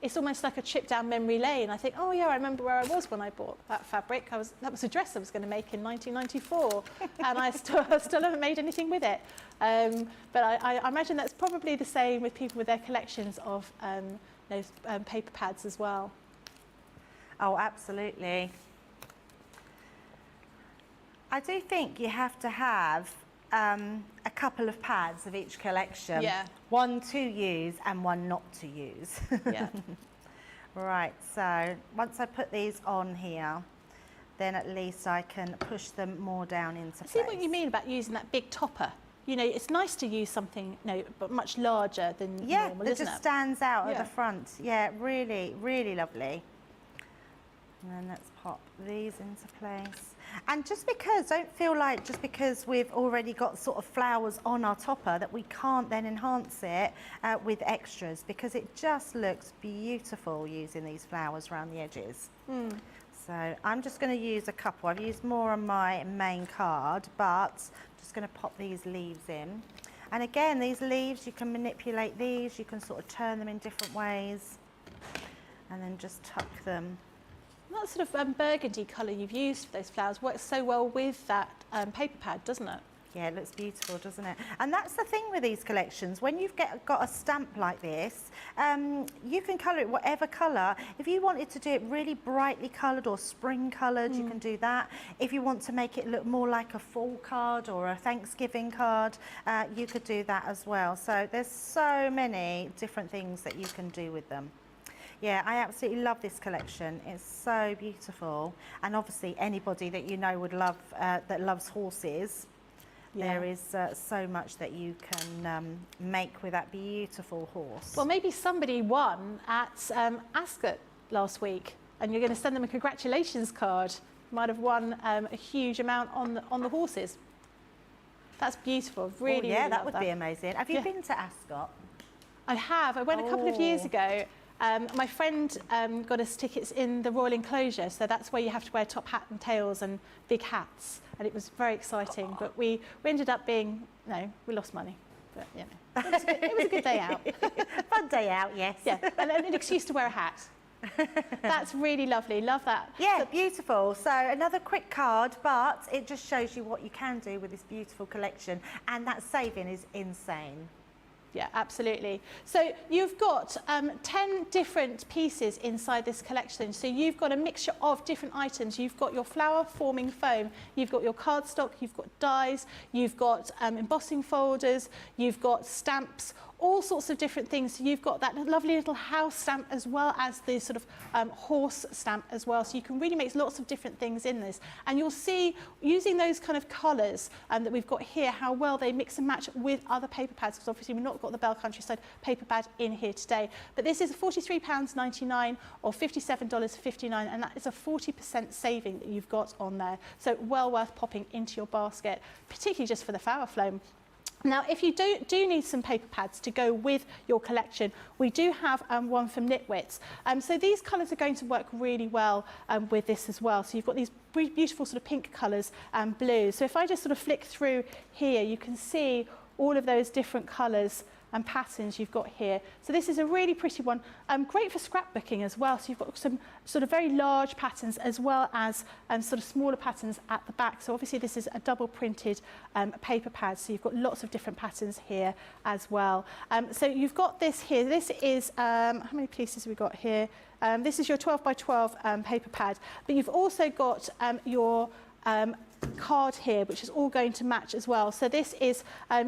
it's almost like a trip down memory lane. I think, oh yeah, I remember where I was when I bought that fabric. That was a dress I was going to make in 1994, and I still haven't made anything with it. But I imagine that's probably the same with people with their collections of those paper pads as well. Oh, absolutely. I do think you have to have a couple of pads of each collection. Yeah. One to use and one not to use. Yeah. Right, so once I put these on here, then at least I can push them more down into place. I see what you mean about using that big topper. You know, it's nice to use something, you know, but much larger than normal, isn't it? Yeah, that just stands out at Yeah. the front. Yeah, really, really lovely. And then let's pop these into place. And just don't feel like just because we've already got sort of flowers on our topper that we can't then enhance it with extras, because it just looks beautiful using these flowers around the edges. So I'm just going to use a couple. I've used more on my main card, but I'm just going to pop these leaves in. And again, these leaves, you can manipulate these, you can sort of turn them in different ways, and then just tuck them. That sort of burgundy colour you've used for those flowers works so well with that paper pad, doesn't it? Yeah, it looks beautiful, doesn't it? And that's the thing with these collections. When you've got a stamp like this, you can colour it whatever colour. If you wanted to do it really brightly coloured or spring coloured, you can do that. If you want to make it look more like a fall card or a Thanksgiving card, you could do that as well. So there's so many different things that you can do with them. Yeah, I absolutely love this collection. It's so beautiful. And obviously anybody that you know would love, that loves horses, there is so much that you can make with that beautiful horse. Well, maybe somebody won at Ascot last week, and you're going to send them a congratulations card. Might have won a huge amount on the horses. That's beautiful. Really, yeah, really that would be amazing. Have you been to Ascot? I have. I went a couple of years ago. My friend got us tickets in the Royal Enclosure, so that's where you have to wear top hat and tails and big hats, and it was very exciting. But we ended up being, we lost money, but it was a good day out. Fun day out, yes. Yeah, and an excuse to wear a hat. That's really lovely. Love that. Yeah, so beautiful. So another quick card, but it just shows you what you can do with this beautiful collection, and that saving is insane. Yeah, absolutely. So you've got 10 different pieces inside this collection. So you've got a mixture of different items. You've got your flower forming foam, you've got your cardstock, you've got dies, you've got embossing folders, you've got stamps, all sorts of different things. So you've got that lovely little house stamp as well as the sort of horse stamp as well. So you can really make lots of different things in this. And you'll see, using those kind of colours that we've got here, how well they mix and match with other paper pads, because obviously we've not got the Bell Countryside paper pad in here today. But this is £43.99 or $57.59, and that is a 40% saving that you've got on there. So well worth popping into your basket, particularly just for the flower foam. Now, if you do need some paper pads to go with your collection, we do have one from Knitwits. So these colours are going to work really well with this as well. So you've got these beautiful sort of pink colours and blues. So if I just sort of flick through here, you can see all of those different colours and patterns you've got here. So this is a really pretty one, great for scrapbooking as well. So you've got some sort of very large patterns as well as sort of smaller patterns at the back. So obviously this is a double printed paper pad, so you've got lots of different patterns here as well. So you've got this here. This is, how many pieces have we got here? This is your 12 by 12 paper pad, but you've also got your card here, which is all going to match as well. So this is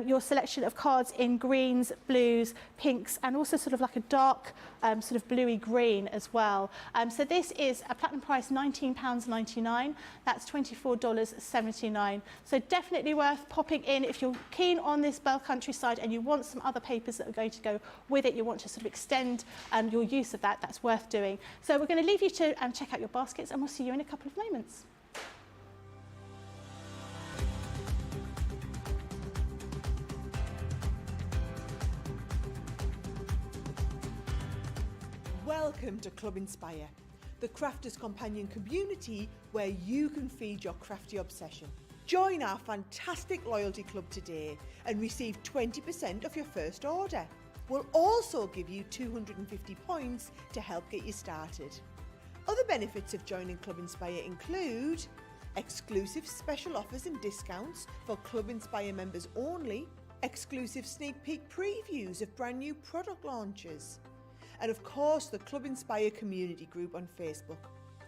your selection of cards in greens, blues, pinks, and also sort of like a dark sort of bluey green as well. So this is a platinum price £19.99. That's $24.79. So definitely worth popping in if you're keen on this Bell Countryside and you want some other papers that are going to go with it. You want to sort of extend your use of that. That's worth doing. So we're going to leave you to check out your baskets, and we'll see you in a couple of moments. Welcome to Club Inspire, the crafters' companion community where you can feed your crafty obsession. Join our fantastic loyalty club today and receive 20% off your first order. We'll also give you 250 points to help get you started. Other benefits of joining Club Inspire include exclusive special offers and discounts for Club Inspire members only, exclusive sneak peek previews of brand new product launches, and of course the Club Inspire community group on Facebook,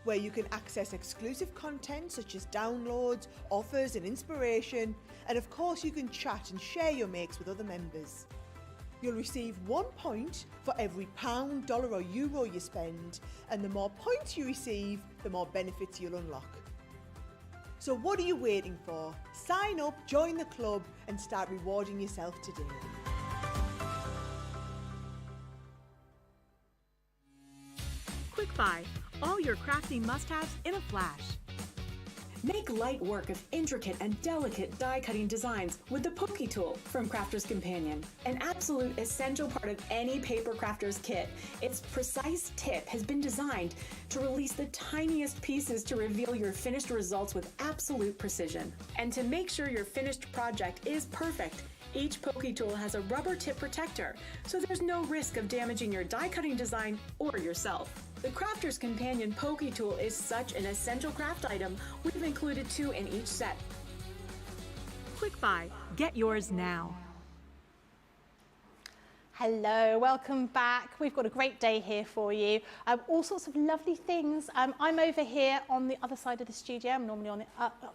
where you can access exclusive content such as downloads, offers and inspiration, and of course you can chat and share your makes with other members. You'll receive 1 point for every £1, dollar or euro you spend, and the more points you receive, the more benefits you'll unlock. So what are you waiting for? Sign up, join the club and start rewarding yourself today. Quick Buy, all your crafting must-haves in a flash. Make light work of intricate and delicate die-cutting designs with the Pokey Tool from Crafter's Companion. An absolute essential part of any paper crafter's kit, its precise tip has been designed to release the tiniest pieces to reveal your finished results with absolute precision. And to make sure your finished project is perfect, each Pokey Tool has a rubber tip protector, so there's no risk of damaging your die-cutting design or yourself. The Crafter's Companion Pokey Tool is such an essential craft item, we've included 2 in each set. Quick buy. Get yours now. Hello, welcome back. We've got a great day here for you. All sorts of lovely things. I'm over here on the other side of the studio. I'm normally on the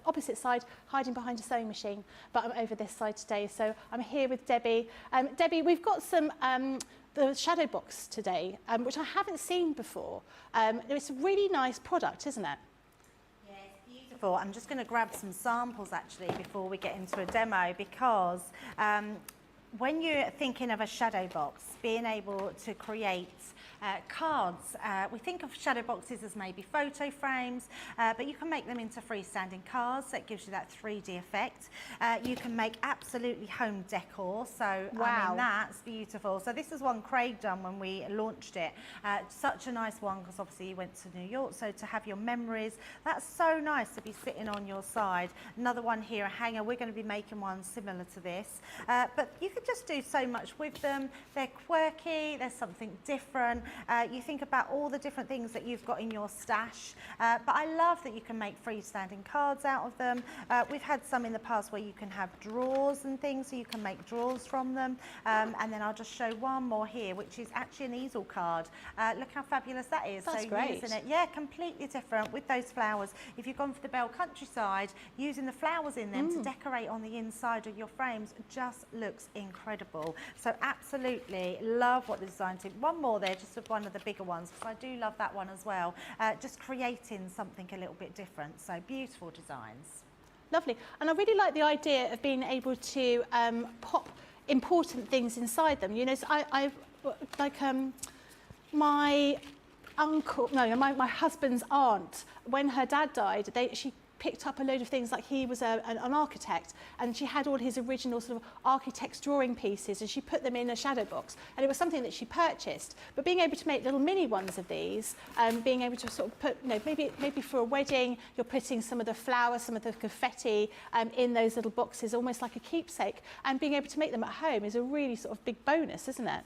opposite side, hiding behind a sewing machine, but I'm over this side today. So I'm here with Debbie. Debbie, we've got some the shadow box today, which I haven't seen before. It's a really nice product, isn't it? Yeah, it's beautiful. I'm just going to grab some samples actually before we get into a demo, because when you're thinking of a shadow box, being able to create cards, we think of shadow boxes as maybe photo frames, but you can make them into freestanding cards. That gives you that 3D effect. You can make absolutely home decor, so wow. I mean, that's beautiful. So this is one Craig done when we launched it. Such a nice one, because obviously you went to New York, so to have your memories, that's so nice to be sitting on your side. Another one here, a hanger. We're going to be making one similar to this, but you can just do so much with them. They're quirky, there's something different. You think about all the different things that you've got in your stash, but I love that you can make freestanding cards out of them. We've had some in the past where you can have drawers and things, so you can make drawers from them. And then I'll just show one more here, which is actually an easel card. Look how fabulous that is. That's so great. Using it, yeah, completely different with those flowers. If you've gone for the Bell Countryside, using the flowers in them to decorate on the inside of your frames just looks incredible. So absolutely love what the design did. One more there, just of one of the bigger ones, because I do love that one as well. Just creating something a little bit different. So beautiful designs. Lovely. And I really like the idea of being able to pop important things inside them. You know, so I like my uncle, no, my husband's aunt, when her dad died, she picked up a load of things, like he was an architect, and she had all his original sort of architect's drawing pieces, and she put them in a shadow box, and it was something that she purchased. But being able to make little mini ones of these, being able to sort of put, you know, maybe for a wedding, you're putting some of the flowers, some of the confetti in those little boxes, almost like a keepsake, and being able to make them at home is a really sort of big bonus, isn't it?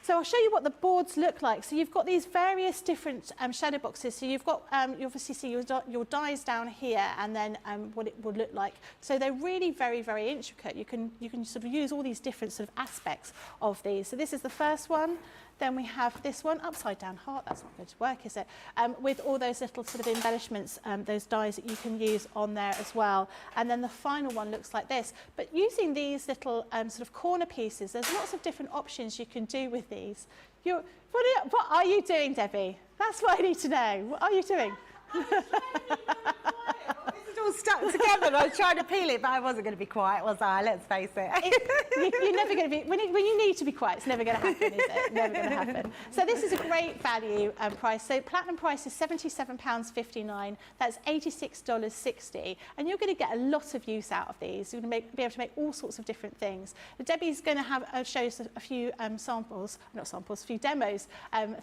So I'll show you what the boards look like. So you've got these various different shadow boxes. So you've got, you obviously see your dies down here, and then what it would look like. So they're really very, very intricate. You can sort of use all these different sort of aspects of these. So this is the first one. Then we have this one, upside down heart. That's not going to work, is it? With all those little sort of embellishments, those dies that you can use on there as well. And then the final one looks like this. But using these little sort of corner pieces, there's lots of different options you can do with these. What are you doing, Debbie? That's what I need to know. What are you doing? All stuck together, and I was trying to peel it, but I wasn't going to be quiet, was I? Let's face it. You're never going to be, when you need to be quiet, it's never going to happen, is it? Never going to happen. So this is a great value price. So platinum price is £77.59. That's $86.60. And you're going to get a lot of use out of these. You're going to be able to make all sorts of different things. Debbie's going to show us a few a few demos,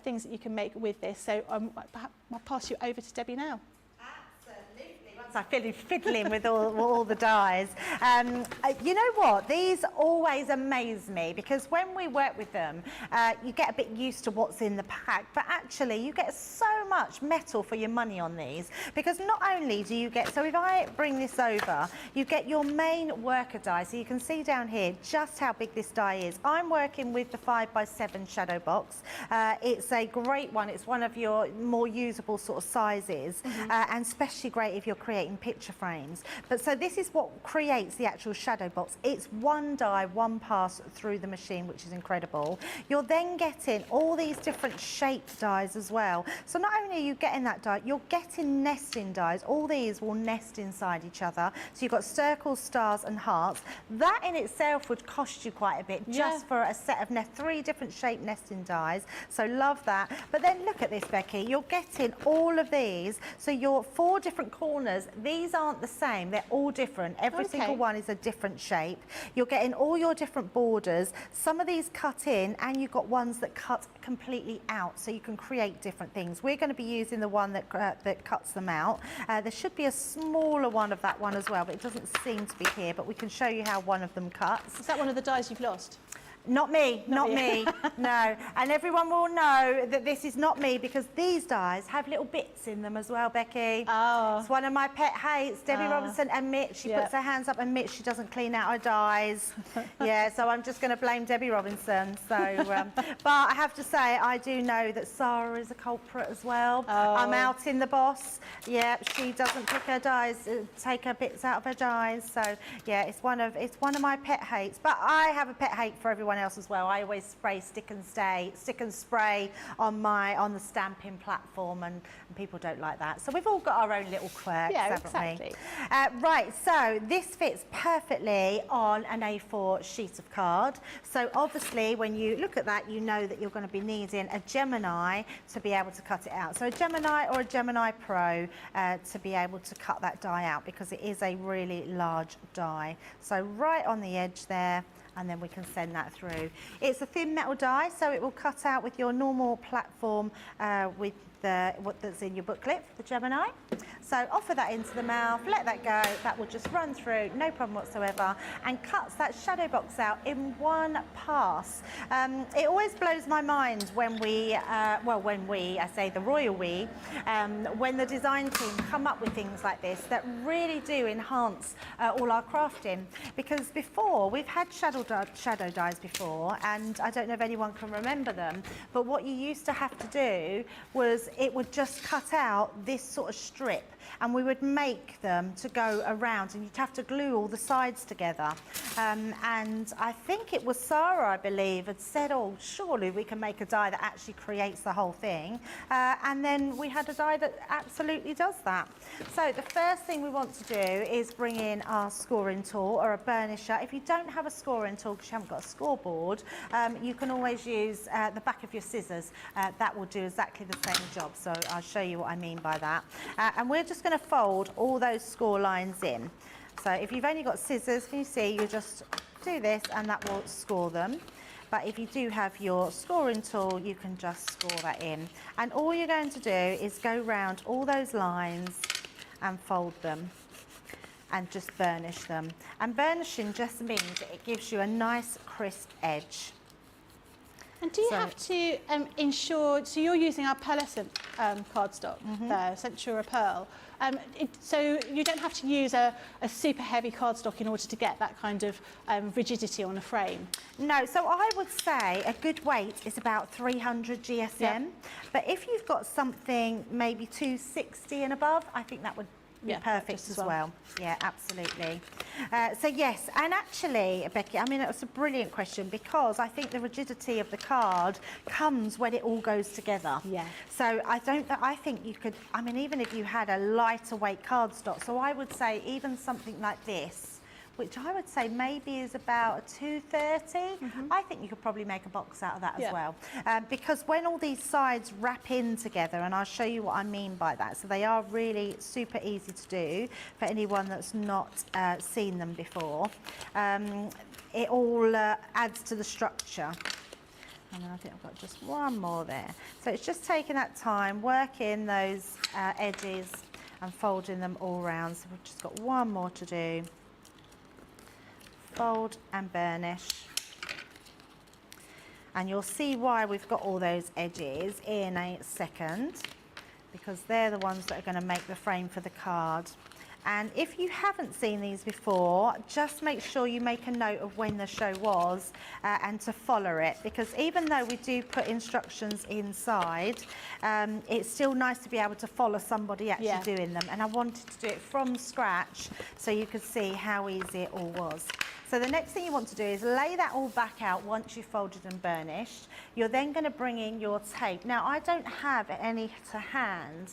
things that you can make with this. So I'll pass you over to Debbie now. I feel fiddling with all the dies. You know what? These always amaze me, because when we work with them, you get a bit used to what's in the pack, but actually you get so much metal for your money on these, because not only do you get, so if I bring this over, you get your main worker die. So you can see down here just how big this die is. I'm working with the 5x7 shadow box. It's a great one. It's one of your more usable sort of sizes, and especially great if you're creating picture frames. But so this is what creates the actual shadow box. It's one die, one pass through the machine, which is incredible. You're then getting all these different shaped dies as well. So not only are you getting that die, you're getting nesting dies. All these will nest inside each other. So you've got circles, stars and hearts. That in itself would cost you quite a bit, just for a set of 3 different shaped nesting dies. So love that. But then look at this, Becky. You're getting all of these. So your 4 different corners these aren't the same. They're all different. Every Okay. single one is a different shape. You're getting all your different borders. Some of these cut in, and you've got ones that cut completely out, so you can create different things. We're going to be using the one that cuts them out. There should be a smaller one of that one as well, but it doesn't seem to be here, but we can show you how one of them cuts. Is that one of the dies you've lost? Not me, not you. me, no. And everyone will know that this is not me, because these dies have little bits in them as well, Becky. Oh. It's one of my pet hates. Debbie Robinson admits, she puts her hands up and admits she doesn't clean out her dies. Yeah, so I'm just going to blame Debbie Robinson. So, but I have to say, I do know that Sarah is a culprit as well. Oh. I'm out in the boss. Yeah, she doesn't pick her dies, take her bits out of her dies. So yeah, it's one of my pet hates. But I have a pet hate for everyone else as well. I always spray stick and spray on the stamping platform, and people don't like that. So we've all got our own little quirks, haven't exactly. we? Right, so this fits perfectly on an A4 sheet of card. So obviously when you look at that, you know that you're going to be needing a Gemini to be able to cut it out. So a Gemini or a Gemini Pro to be able to cut that die out, because it is a really large die. So right on the edge there, and then we can send that through. It's a thin metal die, so it will cut out with your normal platform with what that's in your booklet, the Gemini. So offer that into the mouth, let that go, that will just run through, no problem whatsoever, and cuts that shadow box out in one pass. It always blows my mind when I say the royal we, when the design team come up with things like this that really do enhance all our crafting. Because before, we've had shadow dies before, and I don't know if anyone can remember them, but what you used to have to do was it would just cut out this sort of strip, and we would make them to go around, and you'd have to glue all the sides together. And I think it was Sarah, I believe, had said, oh, surely we can make a die that actually creates the whole thing. And then we had a die that absolutely does that. So the first thing we want to do is bring in our scoring tool or a burnisher. If you don't have a scoring tool because you haven't got a scoreboard, you can always use the back of your scissors. That will do exactly the same job. So I'll show you what I mean by that. And we're just going to fold all those score lines in. So if you've only got scissors, can you see, you just do this and that will score them. But if you do have your scoring tool, you can just score that in. And all you're going to do is go round all those lines and fold them and just burnish them. And burnishing just means it gives you a nice crisp edge. And do you have to ensure, so you're using our pearlescent cardstock there, Centura Pearl. So you don't have to use a super heavy cardstock in order to get that kind of rigidity on a frame? No, so I would say a good weight is about 300 GSM. Yep. But if you've got something maybe 260 and above, I think that would be perfect as well. Yeah, absolutely. So yes, and actually, Becky, I mean, it was a brilliant question, because I think the rigidity of the card comes when it all goes together. Yeah. So I think you could, I mean, even if you had a lighter weight cardstock, so I would say even something like this, which I would say maybe is about a 230. I think you could probably make a box out of that as well. Because when all these sides wrap in together, and I'll show you what I mean by that, so they are really super easy to do for anyone that's not seen them before. It all adds to the structure. And then I think I've got just one more there. So it's just taking that time, working those edges and folding them all round. So we've just got one more to do. Fold and burnish, and you'll see why we've got all those edges in a second, because they're the ones that are going to make the frame for the card. And if you haven't seen these before, just make sure you make a note of when the show was and to follow it, because even though we do put instructions inside, it's still nice to be able to follow somebody actually doing them. And I wanted to do it from scratch so you could see how easy it all was. So the next thing you want to do is lay that all back out once you've folded and burnished. You're then going to bring in your tape. Now I don't have any to hand,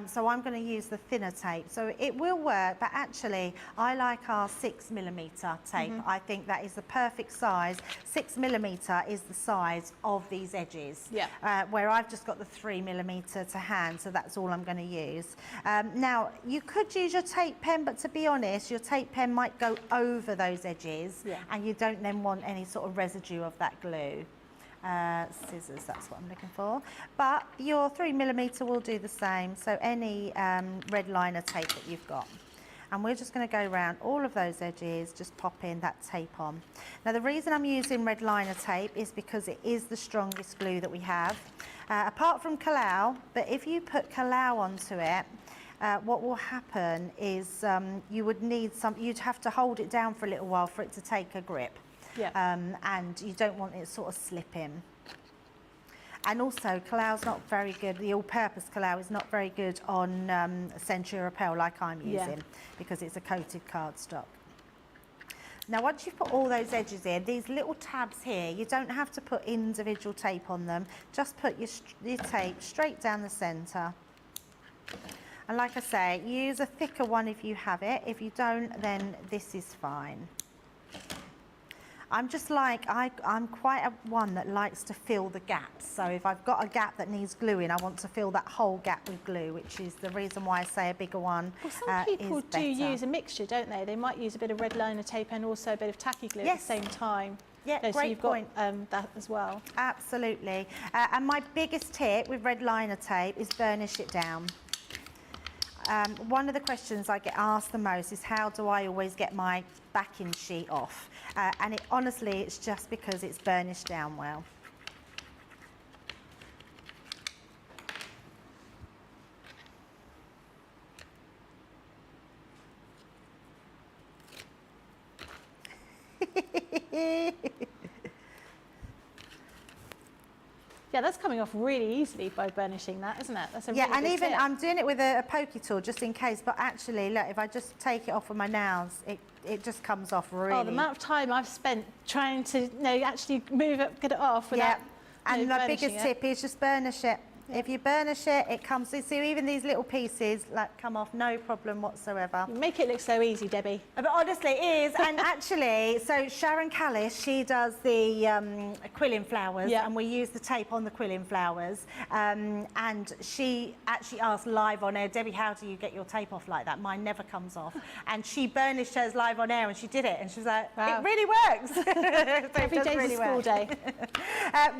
so I'm going to use the thinner tape. So it will work, but actually I like our 6mm tape. I think that is the perfect size. 6mm is the size of these edges, where I've just got the 3mm to hand, so that's all I'm going to use. Now you could use your tape pen, but to be honest, your tape pen might go over those edges, and you don't then want any sort of residue of that glue. Scissors, that's what I'm looking for. But your 3mm will do the same, so any red liner tape that you've got. And we're just going to go around all of those edges, just pop in that tape on. Now the reason I'm using red liner tape is because it is the strongest glue that we have. Apart from Kalau, but if you put Kalau onto it, what will happen is you'd have to hold it down for a little while for it to take a grip. And you don't want it sort of slipping. And also, Kalau's not very good, the all-purpose Kalau is not very good on Century Repel like I'm using, because it's a coated cardstock. Now once you've put all those edges in, these little tabs here, you don't have to put individual tape on them, just put your tape straight down the centre. And like I say, use a thicker one if you have it. If you don't, then this is fine. I'm just like, I'm quite one that likes to fill the gaps. So if I've got a gap that needs gluing, I want to fill that whole gap with glue, which is the reason why I say a bigger one Well, some people is do better. use a mixture, don't they? They might use a bit of red liner tape and also a bit of tacky glue at the same time. Yeah, So great you've point. got that as well. Absolutely. And my biggest tip with red liner tape is burnish it down. One of the questions I get asked the most is how do I always get my backing sheet off? And honestly, it's just because it's burnished down well. Yeah, that's coming off really easily by burnishing that, isn't it? That's a really And good even tip. I'm doing it with a pokey tool just in case, but actually, look, if I just take it off with my nails, it just comes off really. Oh, the amount of time I've spent trying to actually move it, get it off without And the burnishing biggest it. tip is just burnish it. If you burnish it, it comes, so even these little pieces like come off no problem whatsoever. You make it look so easy, Debbie. But honestly, it is. And actually, so Sharon Callis, she does the quilling flowers, and we use the tape on the quilling flowers. And she actually asked live on air, Debbie, how do you get your tape off like that? Mine never comes off. And she burnished hers live on air, and she did it. And she was like, wow. it really works. So Every day's really a school day.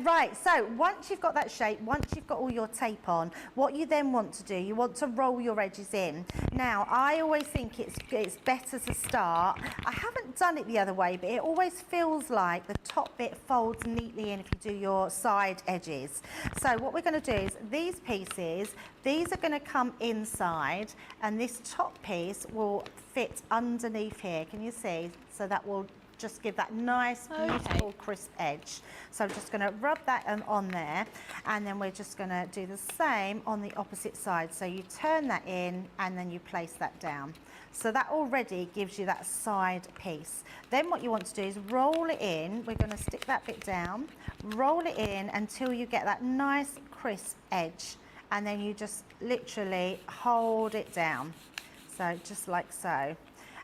Right, so once you've got that shape, once you've got all your tape on, what you then want to do, you want to roll your edges in. Now, I always think it's better to start. I haven't done it the other way, but it always feels like the top bit folds neatly in if you do your side edges. So what we're going to do is these pieces, these are going to come inside, and this top piece will fit underneath here. Can you see? So that will just give that nice, beautiful, crisp edge. So I'm just going to rub that on there, and then we're just going to do the same on the opposite side. So you turn that in, and then you place that down. So that already gives you that side piece. Then what you want to do is roll it in. We're going to stick that bit down, roll it in until you get that nice, crisp edge. And then you just literally hold it down. So just like so.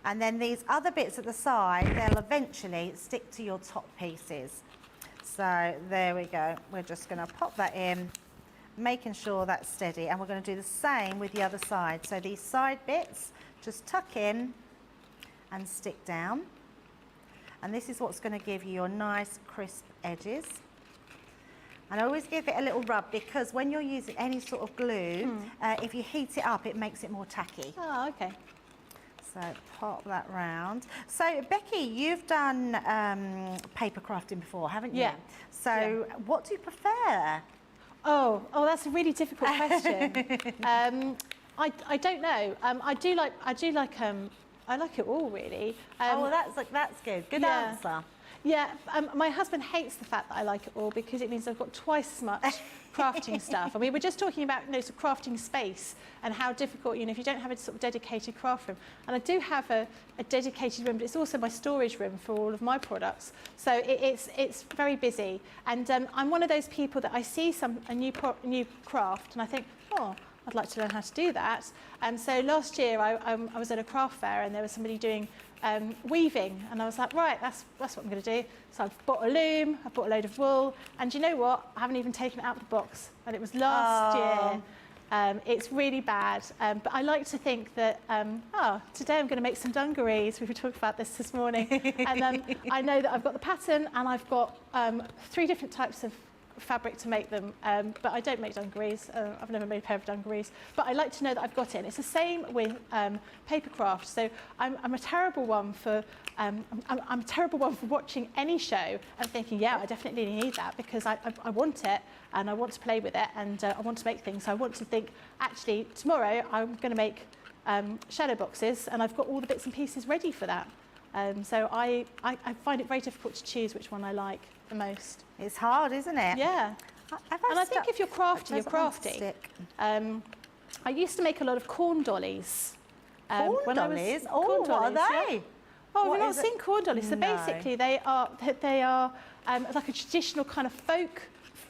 And then these other bits at the side, they'll eventually stick to your top pieces. So there we go. We're just going to pop that in, making sure that's steady. And we're going to do the same with the other side. So these side bits, just tuck in and stick down. And this is what's going to give you your nice crisp edges. And I always give it a little rub, because when you're using any sort of glue, if you heat it up, it makes it more tacky. Oh, okay. So pop that round. So Becky, you've done paper crafting before, haven't you? Yeah. So what do you prefer? Oh, that's a really difficult question. I don't know. I like it all really. Oh, well, that's good. Good answer. Yeah, my husband hates the fact that I like it all because it means I've got twice as much crafting stuff. And we were just talking about, sort of crafting space and how difficult, if you don't have a sort of dedicated craft room. And I do have a dedicated room, but it's also my storage room for all of my products. So it's very busy. And I'm one of those people that I see a new craft and I think, oh, I'd like to learn how to do that. And so last year I was at a craft fair and there was somebody doing weaving, and I was like, right, that's what I'm going to do. So I've bought a loom, I've bought a load of wool, and you know what? I haven't even taken it out of the box, and it was last year. It's really bad, but I like to think that, today I'm going to make some dungarees. We were talking about this morning, and I know that I've got the pattern, and I've got 3 different types of fabric to make them, but I don't make dungarees. I've never made a pair of dungarees, but I like to know that I've got it. And it's the same with paper craft. So I'm a terrible one for I'm a terrible one for watching any show and thinking, yeah, I definitely need that because I want it and I want to play with it and I want to make things. So I want to think, actually, tomorrow I'm going to make shadow boxes and I've got all the bits and pieces ready for that. So I find it very difficult to choose which one I like the most. It's hard, isn't it? Yeah. And I think if you're crafty, you're crafty. I used to make a lot of corn dollies. Corn dollies? What are they? Yeah. Oh, we've not seen corn dollies. So basically, they are like a traditional kind of folk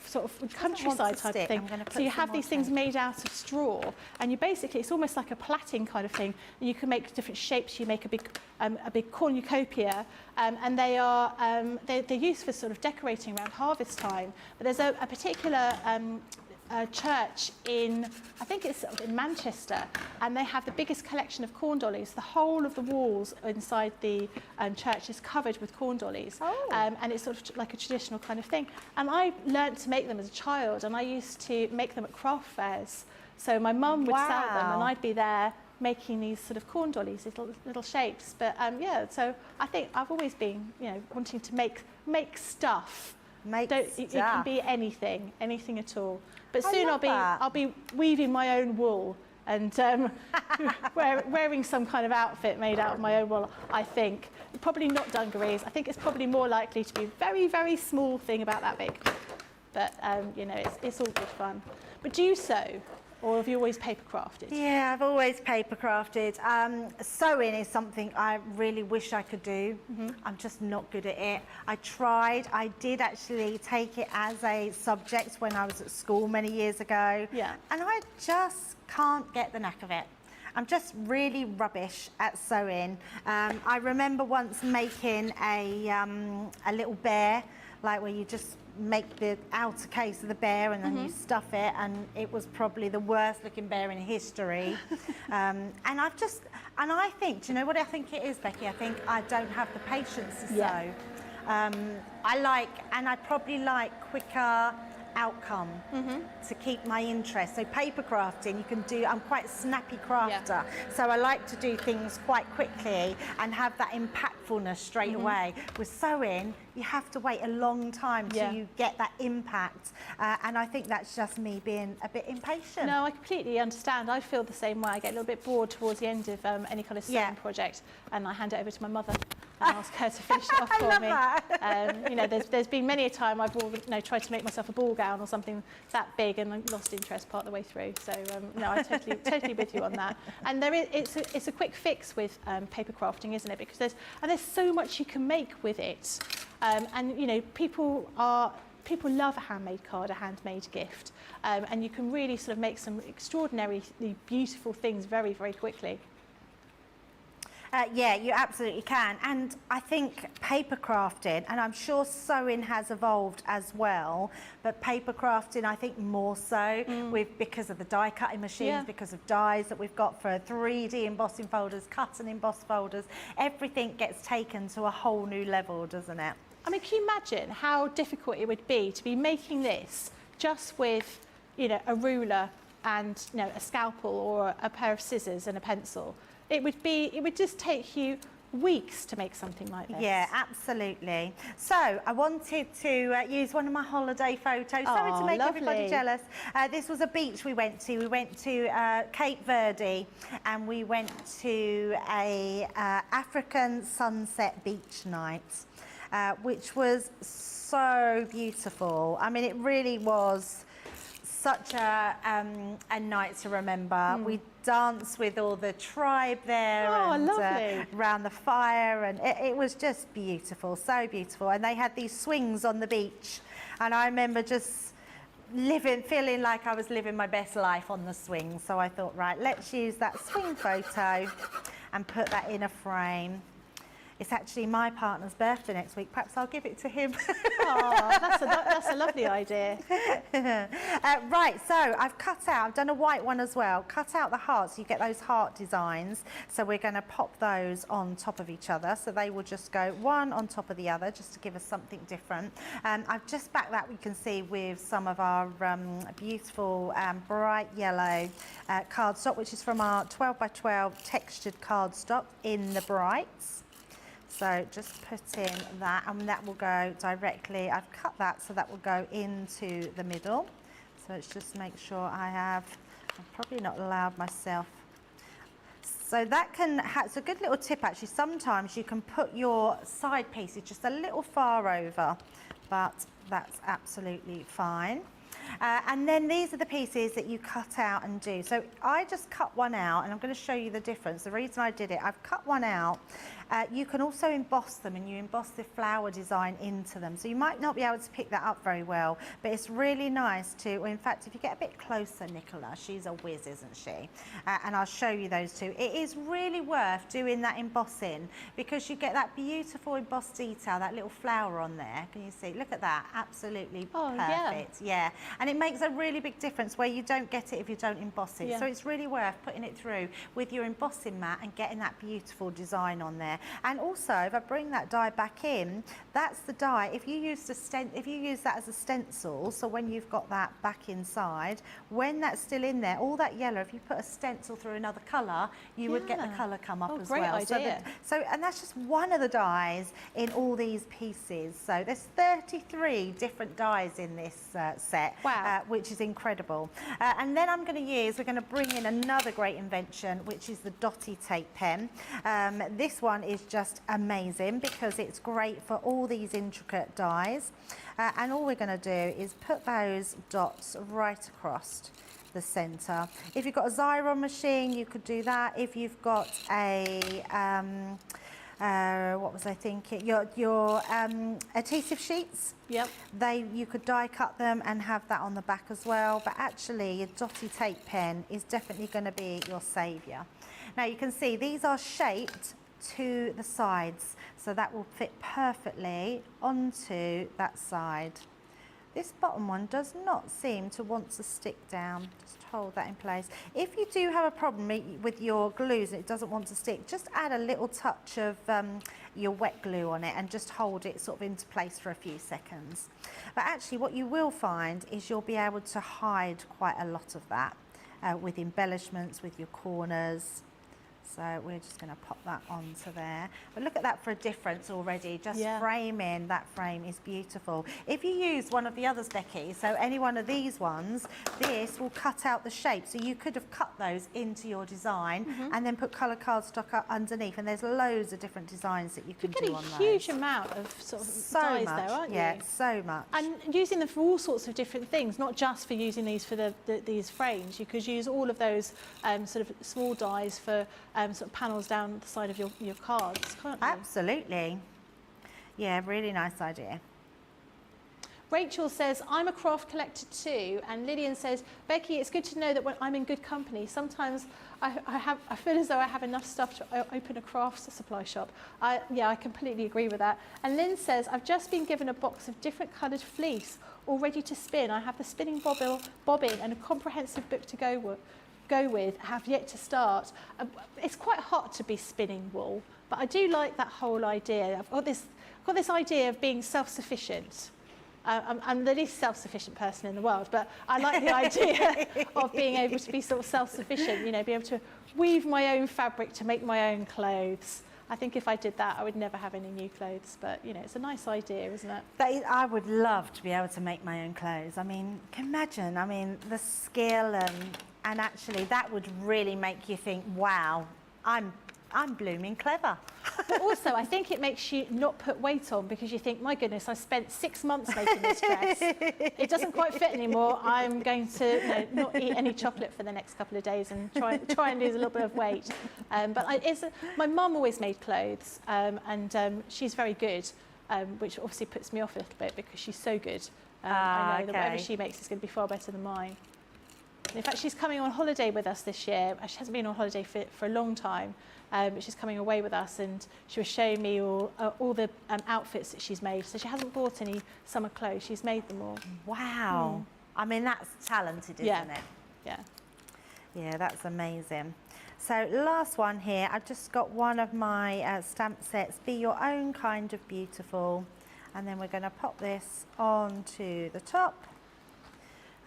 sort of countryside type of thing. So you have these things made out of straw, and you basically, it's almost like a plaiting kind of thing. And you can make different shapes. You make a big cornucopia, and they're used for sort of decorating around harvest time. But there's a particular church in, I think it's in Manchester, and they have the biggest collection of corn dollies. The whole of the walls inside the church is covered with corn dollies, and it's sort of like a traditional kind of thing. And I learnt to make them as a child, and I used to make them at craft fairs. So my mum would sell them, and I'd be there making these sort of corn dollies, little shapes. But yeah, so I think I've always been, wanting to make stuff. It can be anything at all. But soon I'll be weaving my own wool and wearing some kind of outfit made out of my own wool. I think probably not dungarees. I think it's probably more likely to be a very, very small thing about that big. But it's all good fun. But do you sew? Or have you always paper crafted? Yeah, I've always paper crafted. Sewing is something I really wish I could do. I'm just not good at it. I tried. I did actually take it as a subject when I was at school many years ago. Yeah. And I just can't get the knack of it. I'm just really rubbish at sewing. I remember once making a little bear, like where you just make the outer case of the bear and then you stuff it, and it was probably the worst looking bear in history. And I think, do you know what I think it is, Becky? I think I don't have the patience to sew. I probably like quicker outcome to keep my interest. So paper crafting, you can do, I'm quite a snappy crafter, so I like to do things quite quickly and have that impactfulness straight away. With sewing, you have to wait a long time till you get that impact, and I think that's just me being a bit impatient. No, I completely understand. I feel the same way. I get a little bit bored towards the end of any kind of sewing project, and I hand it over to my mother and ask her to finish it off for me. There's been many a time I've tried to make myself a ball gown or something that big, and I lost interest part of the way through. So no, I'm totally with you on that. And it's a quick fix with paper crafting, isn't it? Because there's so much you can make with it, and people love a handmade card, a handmade gift, and you can really sort of make some extraordinarily beautiful things very, very quickly. Yeah, you absolutely can. And I think paper crafting, and I'm sure sewing has evolved as well, but paper crafting, I think more so because of the die cutting machines, because of dies that we've got for 3D embossing folders, cut and emboss folders. Everything gets taken to a whole new level, doesn't it? I mean, can you imagine how difficult it would be to be making this just with, a ruler and, a scalpel or a pair of scissors and a pencil? It would just take you weeks to make something like this. Yeah, absolutely. So I wanted to use one of my holiday photos. Sorry to make everybody jealous. This was a beach we went to. We went to Cape Verde, and we went to a African sunset beach night. which was so beautiful. I mean, it really was such a night to remember. We danced with all the tribe there and lovely. around the fire, and it was just beautiful, so beautiful. And they had these swings on the beach, and I remember just feeling like I was living my best life on the swing. So I thought, right, let's use that swing photo and put that in a frame. It's actually my partner's birthday next week. Perhaps I'll give it to him. Oh, that's a lovely idea. Right, so I've done a white one as well. Cut out the hearts, you get those heart designs. So we're going to pop those on top of each other. So they will just go one on top of the other, just to give us something different. I've just backed that, we can see, with some of our beautiful bright yellow cardstock, which is from our 12 by 12 textured cardstock in the brights. So just put in that, and that will go directly. I've cut that so that will go into the middle. So let's just make sure I've probably not allowed myself. So that it's a good little tip actually. Sometimes you can put your side pieces just a little far over, but that's absolutely fine. And then these are the pieces that you cut out and do. So I just cut one out, and I'm going to show you the difference. The reason I did it, I've cut one out. You can also emboss them, and you emboss the flower design into them. So you might not be able to pick that up very well, but it's really nice to, well, in fact, if you get a bit closer, Nicola, she's a whiz, isn't she? And I'll show you those two. It is really worth doing that embossing, because you get that beautiful embossed detail, that little flower on there. Can you see? Look at that, absolutely perfect. Yeah. And it makes a really big difference where you don't get it if you don't emboss it. So it's really worth putting it through with your embossing mat and getting that beautiful design on there. And also, if I bring that die back in, that's the die. If you use that as a stencil, so when you've got that back inside, when that's still in there, all that yellow, if you put a stencil through another colour, you would get the colour come up as great well. Idea. And that's just one of the dies in all these pieces. So there's 33 different dies in this set. Wow. Which is incredible. And then we're going to bring in another great invention, which is the dotty tape pen. This one is just amazing because it's great for all these intricate dies. And all we're going to do is put those dots right across the centre. If you've got a Xyron machine, you could do that. If you've got a what was I thinking? Your adhesive sheets. Yep. You could die cut them and have that on the back as well. But actually, your dotty tape pen is definitely going to be your saviour. Now you can see these are shaped to the sides, so that will fit perfectly onto that side. This bottom one does not seem to want to stick down. Just hold that in place. If you do have a problem with your glues and it doesn't want to stick, just add a little touch of your wet glue on it and just hold it sort of into place for a few seconds. But actually what you will find is you'll be able to hide quite a lot of that with embellishments, with your corners. So we're just going to pop that onto there. But look at that for a difference already. Just framing that frame is beautiful. If you use one of the others, Becky, so any one of these ones, this will cut out the shape. So you could have cut those into your design and then put colour cardstock up underneath. And there's loads of different designs that you can do on those. You're getting a huge amount of sort of dies there, aren't you? Yeah, so much. And using them for all sorts of different things, not just for using these for these frames. You could use all of those sort of small dies for sort of panels down the side of your cards, can't you? Absolutely. Yeah, really nice idea. Rachel says, I'm a craft collector too. And Lillian says, Becky, it's good to know that when I'm in good company, sometimes I feel as though I have enough stuff to open a craft supply shop. Yeah, I completely agree with that. And Lynn says, I've just been given a box of different coloured fleece all ready to spin. I have the spinning bobbin and a comprehensive book to go with, have yet to start. It's quite hot to be spinning wool, but I do like that whole idea. I've got this idea of being self-sufficient. I'm the least self-sufficient person in the world, but I like the idea of being able to be sort of self-sufficient, you know, be able to weave my own fabric to make my own clothes. I think if I did that, I would never have any new clothes, but, you know, it's a nice idea, isn't it? I would love to be able to make my own clothes. I mean, imagine, the skill and actually that would really make you think, wow, I'm I'm blooming clever. But also, I think it makes you not put weight on because you think, my goodness, I spent 6 months making this dress. It doesn't quite fit anymore. I'm going to not eat any chocolate for the next couple of days and try and lose a little bit of weight. My mum always made clothes, and she's very good, which obviously puts me off a little bit because she's so good. I know that whatever she makes is going to be far better than mine. And in fact, she's coming on holiday with us this year. She hasn't been on holiday for a long time. But she's coming away with us, and she was showing me all the outfits that she's made. So she hasn't bought any summer clothes, she's made them all. Wow. I mean, that's talented, isn't it? Yeah. Yeah, that's amazing. So last one here, I've just got one of my stamp sets, Be Your Own Kind of Beautiful. And then we're going to pop this onto the top,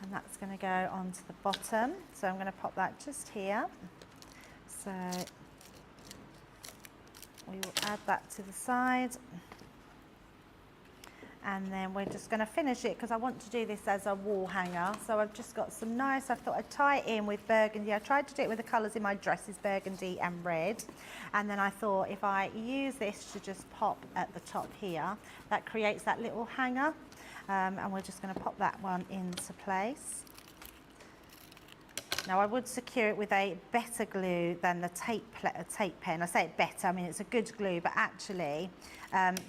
and that's going to go onto the bottom. So I'm going to pop that just here. So we will add that to the side, and then we're just going to finish it because I want to do this as a wall hanger. So I've just got some nice, I thought I'd tie it in with burgundy. I tried to do it with the colours in my dresses, burgundy and red, and then I thought if I use this to just pop at the top here, that creates that little hanger, and we're just going to pop that one into place. Now I would secure it with a better glue than the tape pen. I say it better, I mean it's a good glue, but actually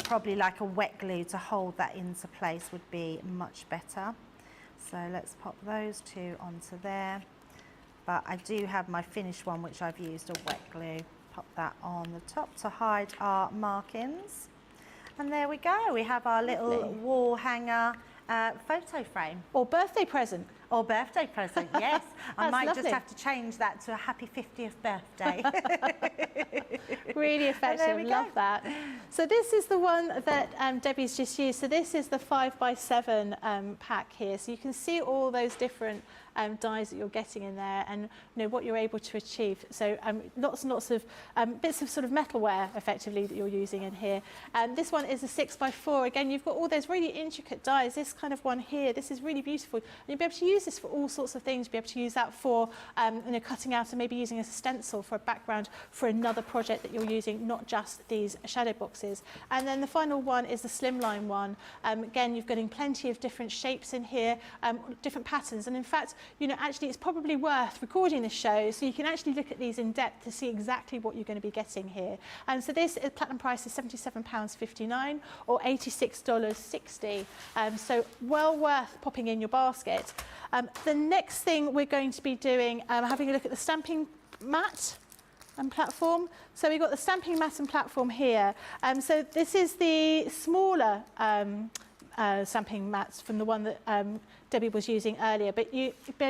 probably like a wet glue to hold that into place would be much better. So let's pop those two onto there. But I do have my finished one which I've used a wet glue. Pop that on the top to hide our markings. And there we go, we have our little wall hanger photo frame. Or birthday present. Or birthday present, yes. I might lovely. just have to change that to a happy 50th birthday. Really effective, love that. So this is the one that Debbie's just used. So this is the 5x7 pack here. So you can see all those different dies that you're getting in there, and what you're able to achieve. So lots and lots of bits of sort of metalware effectively that you're using in here. This one is a 6x4. Again, you've got all those really intricate dies. This kind of one here, this is really beautiful. And you'll be able to use this for all sorts of things. You'll be able to use that for cutting out and maybe using as a stencil for a background for another project that you're using, not just these shadow boxes. And then the final one is the slimline one. Again, you're getting plenty of different shapes in here, different patterns. And in fact, actually it's probably worth recording this show so you can actually look at these in depth to see exactly what you're going to be getting here. And so this platinum price is £77.59 or $86.60. So well worth popping in your basket. The next thing we're going to be doing, having a look at the stamping mat and platform. So we've got the stamping mat and platform here. So this is the smaller stamping mats from the one that Debbie was using earlier, but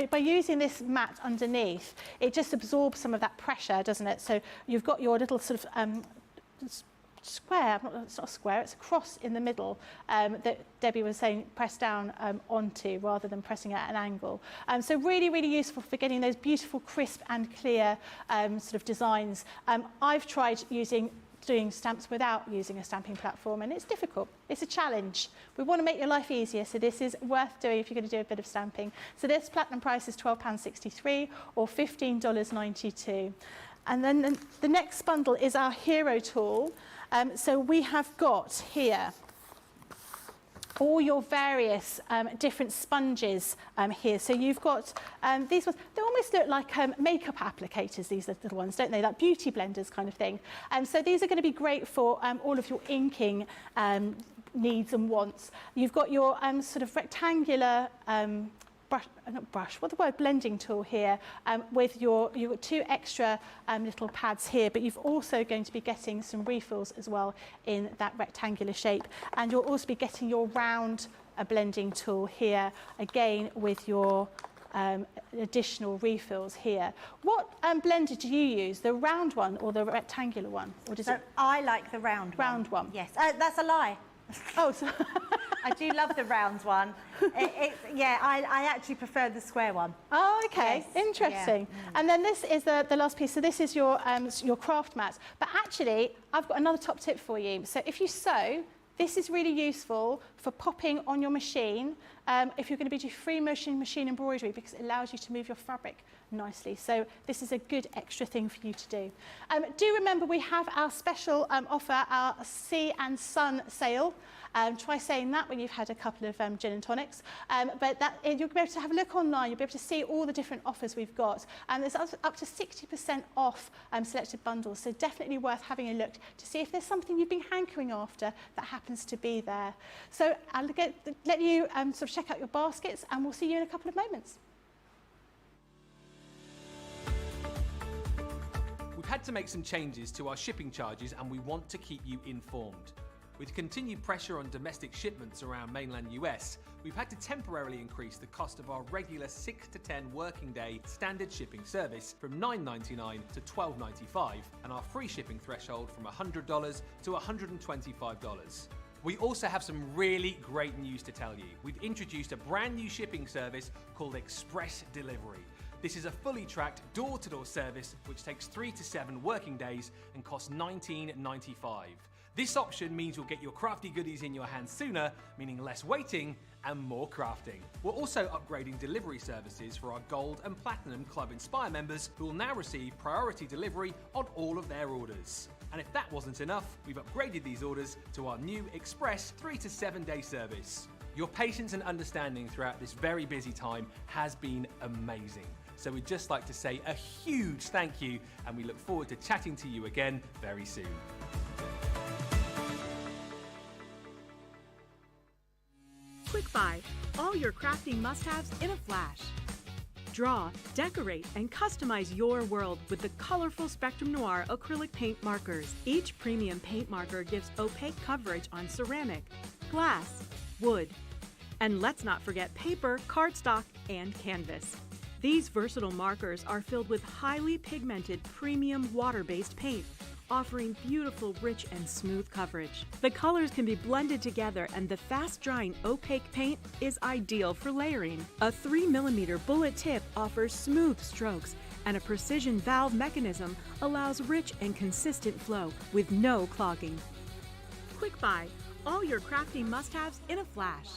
by using this mat underneath, it just absorbs some of that pressure, doesn't it? So you've got your little sort of square, it's not a square, it's a cross in the middle that Debbie was saying press down onto rather than pressing at an angle. So really, really useful for getting those beautiful, crisp and clear sort of designs. I've tried doing stamps without using a stamping platform, and it's difficult. It's a challenge. We want to make your life easier, so this is worth doing if you're going to do a bit of stamping. So this platinum price is £12.63 or $15.92. And then the next bundle is our hero tool. So we have got here all your various different sponges here. So you've got these ones, they almost look like makeup applicators, these little ones, don't they? Like beauty blenders kind of thing. So these are going to be great for all of your inking needs and wants. You've got your sort of rectangular blending tool here with you've got two extra little pads here, but you've also going to be getting some refills as well in that rectangular shape, and you'll also be getting your round blending tool here again with your additional refills here. What blender do you use, the round one or the rectangular one? Or does I like the round one. Yes, that's a lie. Oh, so I do love the round one. I actually prefer the square one. Oh, okay, yes. Interesting. Yeah. And then this is the last piece. So this is your craft mat. But actually, I've got another top tip for you. So if you sew, This is really useful for popping on your machine if you're going to be doing free motion machine embroidery, because it allows you to move your fabric nicely. So this is a good extra thing for you to do. Do remember we have our special offer, our Sea and Sun sale. Try saying that when you've had a couple of gin and tonics. But you'll be able to have a look online. You'll be able to see all the different offers we've got. And there's up to 60% off selected bundles. So definitely worth having a look to see if there's something you've been hankering after that happens to be there. So I'll let you sort of check out your baskets, and we'll see you in a couple of moments. We've had to make some changes to our shipping charges, and we want to keep you informed. With continued pressure on domestic shipments around mainland US, we've had to temporarily increase the cost of our regular 6 to 10 working day standard shipping service from $9.99 to $12.95, and our free shipping threshold from $100 to $125. We also have some really great news to tell you. We've introduced a brand new shipping service called Express Delivery. This is a fully tracked door-to-door service which takes 3 to 7 working days and costs $19.95. This option means you'll get your crafty goodies in your hands sooner, meaning less waiting and more crafting. We're also upgrading delivery services for our Gold and Platinum Club Inspire members, who will now receive priority delivery on all of their orders. And if that wasn't enough, we've upgraded these orders to our new Express 3 to 7 day service. Your patience and understanding throughout this very busy time has been amazing. So we'd just like to say a huge thank you, and we look forward to chatting to you again very soon. Quick Buy, all your crafting must-haves in a flash. Draw, decorate, and customize your world with the colorful Spectrum Noir acrylic paint markers. Each premium paint marker gives opaque coverage on ceramic, glass, wood, and let's not forget paper, cardstock, and canvas. These versatile markers are filled with highly pigmented premium water-based paint, offering beautiful, rich, and smooth coverage. The colors can be blended together, and the fast-drying opaque paint is ideal for layering. A 3mm bullet tip offers smooth strokes, and a precision valve mechanism allows rich and consistent flow with no clogging. Quick Buy, all your crafting must-haves in a flash.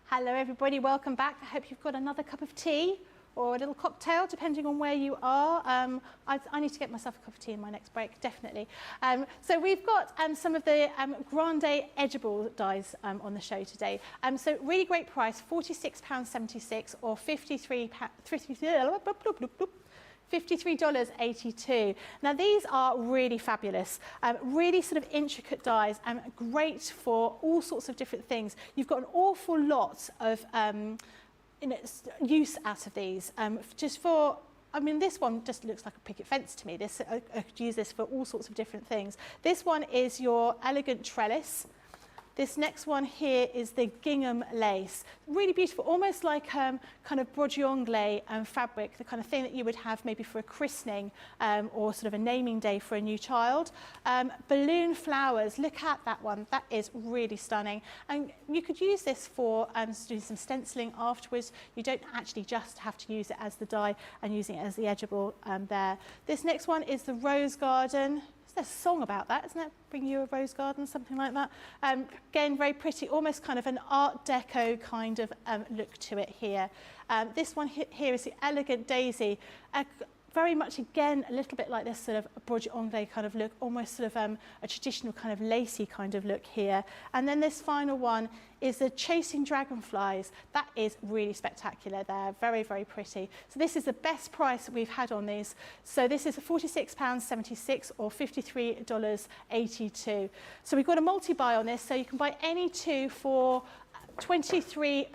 Hello everybody, welcome back. I hope you've got another cup of tea or a little cocktail, depending on where you are. I need to get myself a cup of tea in my next break, definitely. So we've got some of the Grande edgeable dies on the show today. So really great price, £46.76 or $53.82. Now these are really fabulous, really sort of intricate dies, and great for all sorts of different things. You've got an awful lot of use out of these. Just for, I mean, this one just looks like a picket fence to me. This I could use this for all sorts of different things. This one is your elegant trellis. This next one here is the gingham lace. Really beautiful, almost like kind of brodeongle fabric, the kind of thing that you would have maybe for a christening or sort of a naming day for a new child. Balloon flowers, look at that one. That is really stunning. And you could use this for doing some stenciling afterwards. You don't actually just have to use it as the die and using it as the edgeable there. This next one is the rose garden. There's a song about that, isn't it? Bring you a rose garden, something like that. Again, very pretty, almost kind of an Art Deco kind of look to it here. This one here is the elegant daisy. Very much, again, a little bit like this sort of brodeongle kind of look, almost sort of a traditional kind of lacy kind of look here. And then this final one is the chasing dragonflies. That is really spectacular there, very, very pretty. So this is the best price that we've had on these. So this is £46.76 or $53.82. So we've got a multi-buy on this, so you can buy any two for £23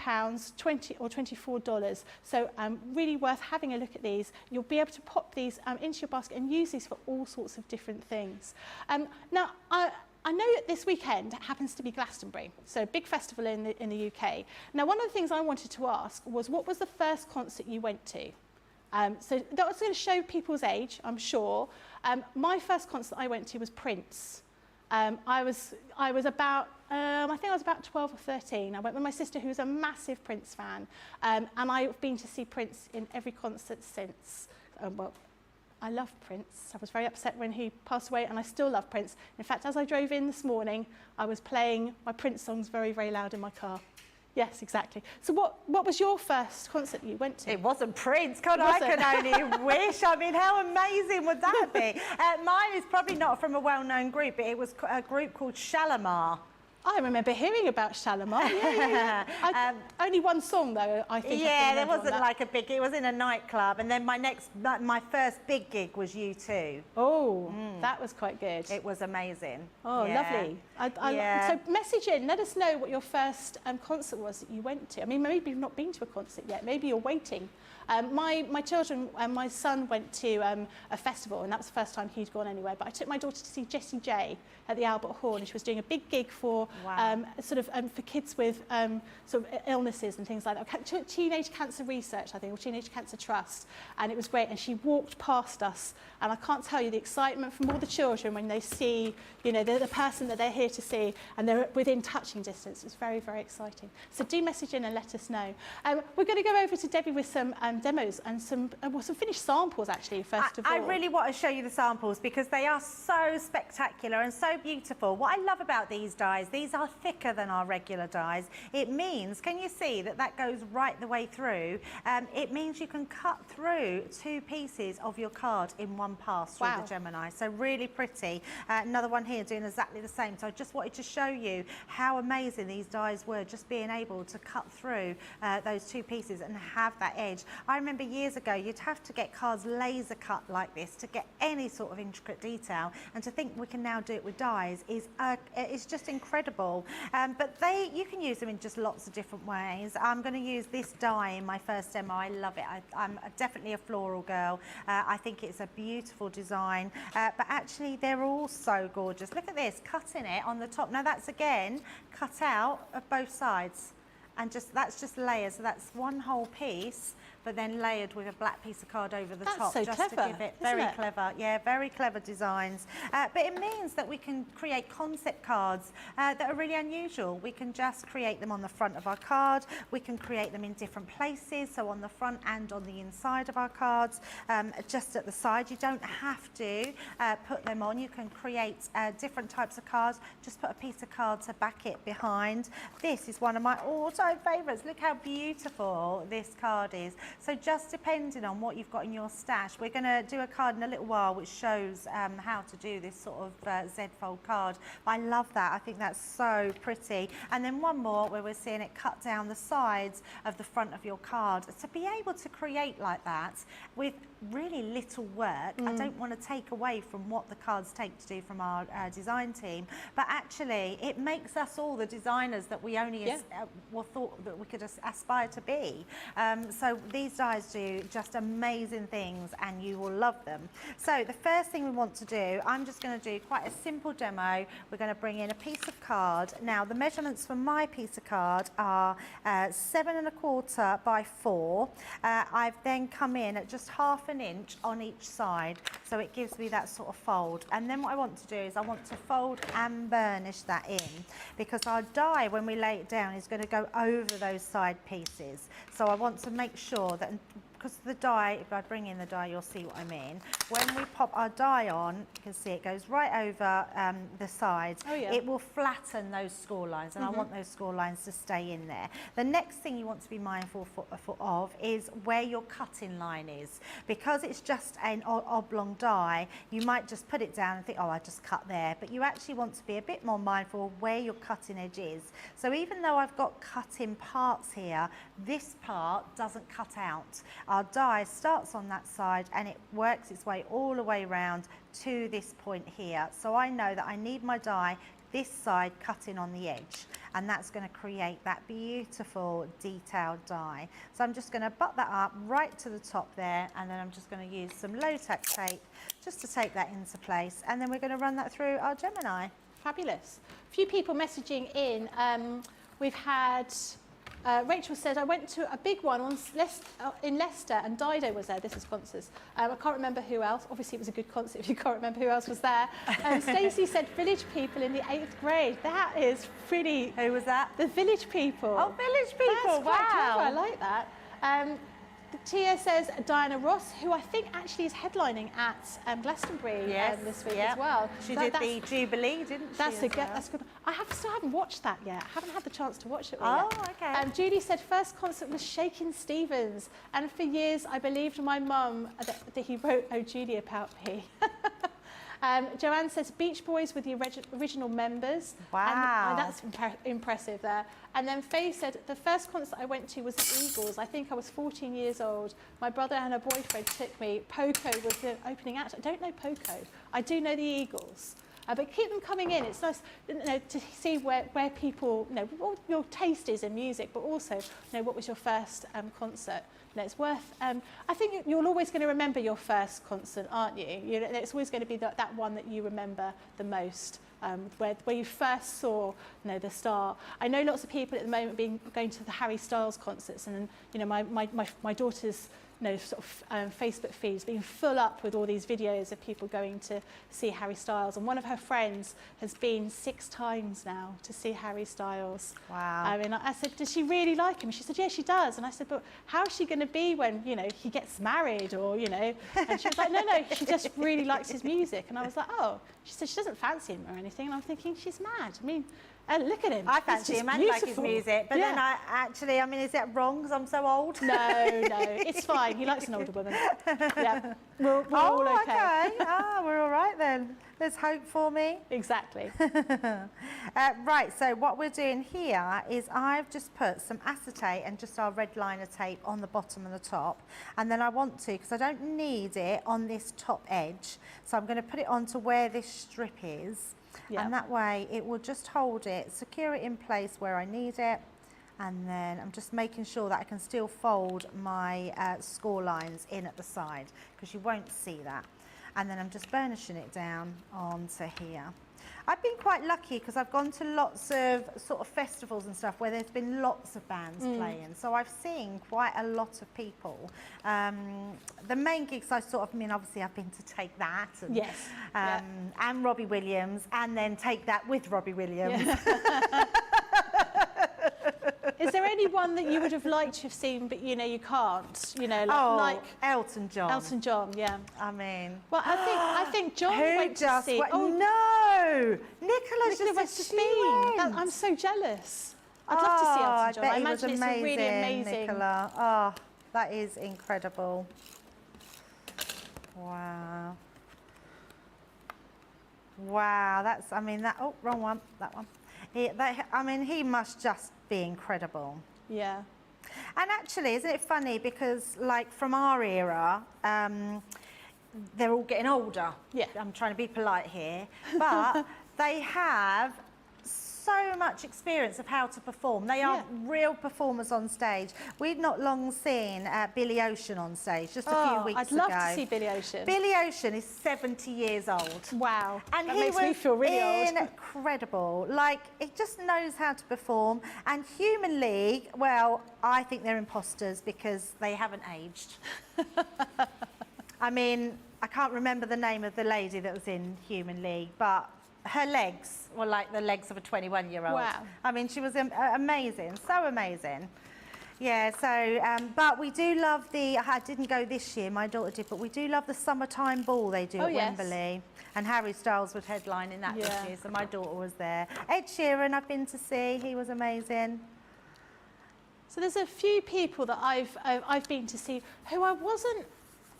or $24. So really worth having a look at these. You'll be able to pop these into your basket and use these for all sorts of different things. Now, I know that this weekend happens to be Glastonbury, so a big festival in the UK. Now, one of the things I wanted to ask was, what was the first concert you went to? So that was going to show people's age, I'm sure. My first concert I went to was Prince. I was about, I think I was about 12 or 13. I went with my sister, who was a massive Prince fan, and I've been to see Prince in every concert since. Well, I love Prince. I was very upset when he passed away, and I still love Prince. In fact, as I drove in this morning, I was playing my Prince songs very, very loud in my car. Yes, exactly. So what was your first concert you went to? It wasn't Prince. I can only wish. I mean, how amazing would that be? Mine is probably not from a well-known group, but it was a group called Shalimar. I remember hearing about Shalimar. Yeah. Only one song, though, I think. Yeah, there wasn't like a big... It was in a nightclub, and then my first big gig was U2. Oh, that was quite good. It was amazing. Oh, yeah. lovely. So message in, let us know what your first concert was that you went to. I mean, maybe you've not been to a concert yet. Maybe you're waiting. My children and my son went to a festival, and that was the first time he'd gone anywhere. But I took my daughter to see Jessie J at the Albert Hall, and she was doing a big gig for for kids with sort of illnesses and things like that. Teenage Cancer Research, I think, or Teenage Cancer Trust, and it was great. And she walked past us, and I can't tell you the excitement from all the children when they see, you know, the person that they're here to see, and they're within touching distance. It's very, very exciting. So do message in and let us know. We're going to go over to Debbie with some demos and some finished samples, actually, first of all. I really want to show you the samples because they are so spectacular and so beautiful. What I love about these dies, these are thicker than our regular dies. It means, can you see that goes right the way through? It means you can cut through 2 pieces of your card in one pass through the Gemini. So really pretty. Another one here doing exactly the same. So I just wanted to show you how amazing these dies were, just being able to cut through those 2 pieces and have that edge. I remember years ago, you'd have to get cards laser cut like this to get any sort of intricate detail, and to think we can now do it with dies is just incredible. But you can use them in just lots of different ways. I'm going to use this die in my first demo. I love it. I'm definitely a floral girl. I think it's a beautiful design, but actually they're all so gorgeous. Look at this, cutting it on the top. Now that's again cut out of both sides, and that's just layers. So that's one whole piece, but then layered with a black piece of card over the top, so just clever, to give it very clever. Yeah, very clever designs. But it means that we can create concept cards that are really unusual. We can just create them on the front of our card. We can create them in different places, so on the front and on the inside of our cards. Just at the side, you don't have to put them on. You can create different types of cards. Just put a piece of card to back it behind. This is one of my all-time favourites. Look how beautiful this card is. So just depending on what you've got in your stash, we're going to do a card in a little while which shows how to do this sort of Z-fold card. But I love that. I think that's so pretty. And then one more where we're seeing it cut down the sides of the front of your card. To be able to create like that with really little work, I don't want to take away from what the cards take to do from our design team, but actually it makes us all the designers that we only thought that we could aspire to be. So these dies do just amazing things, and you will love them. So the first thing we want to do, I'm just going to do quite a simple demo. We're going to bring in a piece of card. Now the measurements for my piece of card are 7 1/4 by 4. I've then come in at just ½ an inch on each side, so it gives me that sort of fold. And then what I want to do is I want to fold and burnish that in, because our die, when we lay it down, is going to go over those side pieces. So I want to make sure that, because the die, if I bring in the die, you'll see what I mean. When we pop our die on, you can see it goes right over the sides. Oh, yeah. It will flatten those score lines, and I want those score lines to stay in there. The next thing you want to be mindful of is where your cutting line is. Because it's just an oblong die, you might just put it down and think, oh, I just cut there. But you actually want to be a bit more mindful of where your cutting edge is. So even though I've got cutting parts here, this part doesn't cut out. Our die starts on that side and it works its way all the way around to this point here. So I know that I need my die this side cutting on the edge, and that's going to create that beautiful detailed die. So I'm just going to butt that up right to the top there, and then I'm just going to use some low-tack tape just to take that into place, and then we're going to run that through our Gemini. Fabulous. A few people messaging in. We've had Rachel said, I went to a big one in Leicester, and Dido was there. This is sponsors. I can't remember who else. Obviously, it was a good concert if you can't remember who else was there. Stacey said Village People in the 8th grade. That is pretty... Who was that? The Village People. Oh, Village People. That's quite wow. clever. I like that. Tia says Diana Ross, who I think actually is headlining at Glastonbury this week as well. She So did the Jubilee, didn't she? That's a good. I still haven't watched that yet. I haven't had the chance to watch it all yet. Okay. Judy said first concert was Shakin' Stevens, and for years I believed my mum that he wrote "Oh Judy" about me. Joanne says Beach Boys with the original members. Wow. And that's impressive there. And then Faye said the first concert I went to was the Eagles. I think I was 14 years old. My brother and her boyfriend took me. Poco was the opening act. I don't know Poco. I do know the Eagles. But keep them coming in. It's nice, to see where people, what your taste is in music, but also, what was your first concert. It's worth. I think you're always going to remember your first concert, aren't you? It's always going to be that one that you remember the most, where you first saw, the star. I know lots of people at the moment going to the Harry Styles concerts, and my daughter's. Facebook feeds being full up with all these videos of people going to see Harry Styles, and one of her friends has been 6 times now to see Harry Styles. Wow. I said, does she really like him? She said, yeah, she does. And I said, but how is she going to be when he gets married, or and she was like, no, she just really likes his music. And I was like, oh. She said she doesn't fancy him or anything, and I'm thinking she's mad. I mean, look at him. I fancy him and like his music, but then is that wrong because I'm so old? No, it's fine. He likes an older woman. Yeah, we're all okay. We're all right then. There's hope for me. Exactly. Right, so what we're doing here is I've just put some acetate and just our red liner tape on the bottom and the top, and then I want to, because I don't need it on this top edge, so I'm going to put it onto where this strip is. Yep. And that way it will just hold it, secure it in place where I need it, and then I'm just making sure that I can still fold my score lines in at the side, because you won't see that. And then I'm just burnishing it down onto here. I've been quite lucky because I've gone to lots of sort of festivals and stuff where there's been lots of bands playing. So I've seen quite a lot of people. The main gigs obviously I've been to Take That and, and Robbie Williams, and then Take That with Robbie Williams. Yeah. Is there anyone that you would have liked to have seen, but you can't? Like Elton John. Elton John, yeah. I mean, well, I think John went to see. No, Nicola just went to Spain. I'm so jealous. I'd love to see Elton John. I imagine it's really amazing. Nicola. Oh, that is incredible. Wow. Wow, that's. I mean, that. Oh, wrong one. That one. He must just be incredible. Yeah. And actually, isn't it funny, because like from our era, they're all getting older. Yeah. I'm trying to be polite here, but they have so much experience of how to perform. They are real performers on stage. We've not long seen Billy Ocean on stage, just a few weeks ago. I'd love to see Billy Ocean. Billy Ocean is 70 years old. Wow. And that he makes was me feel really old. Incredible. Like, he just knows how to perform. And Human League, well, I think they're imposters because they haven't aged. I mean, I can't remember the name of the lady that was in Human League, but her legs were like the legs of a 21-year-old. Wow. I mean, she was amazing, so amazing. Yeah, so, but we do love I didn't go this year, my daughter did, but we do love the summertime ball they do at Wembley. And Harry Styles was headlining that this year, so my daughter was there. Ed Sheeran I've been to see, he was amazing. So there's a few people that I've been to see who I wasn't,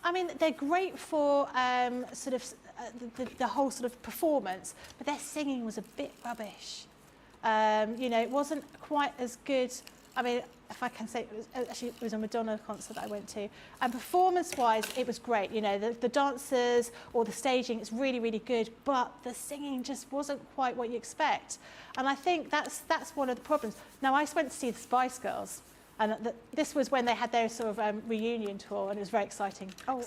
I mean, they're great for sort of the whole sort of performance, but their singing was a bit rubbish. It wasn't quite as good. I mean, if I can say, it was a Madonna concert that I went to, and performance-wise, it was great. The dancers or the staging, it's really, really good, but the singing just wasn't quite what you expect. And I think that's one of the problems. Now, I went to see the Spice Girls. And this was when they had their sort of reunion tour, and it was very exciting. Oh,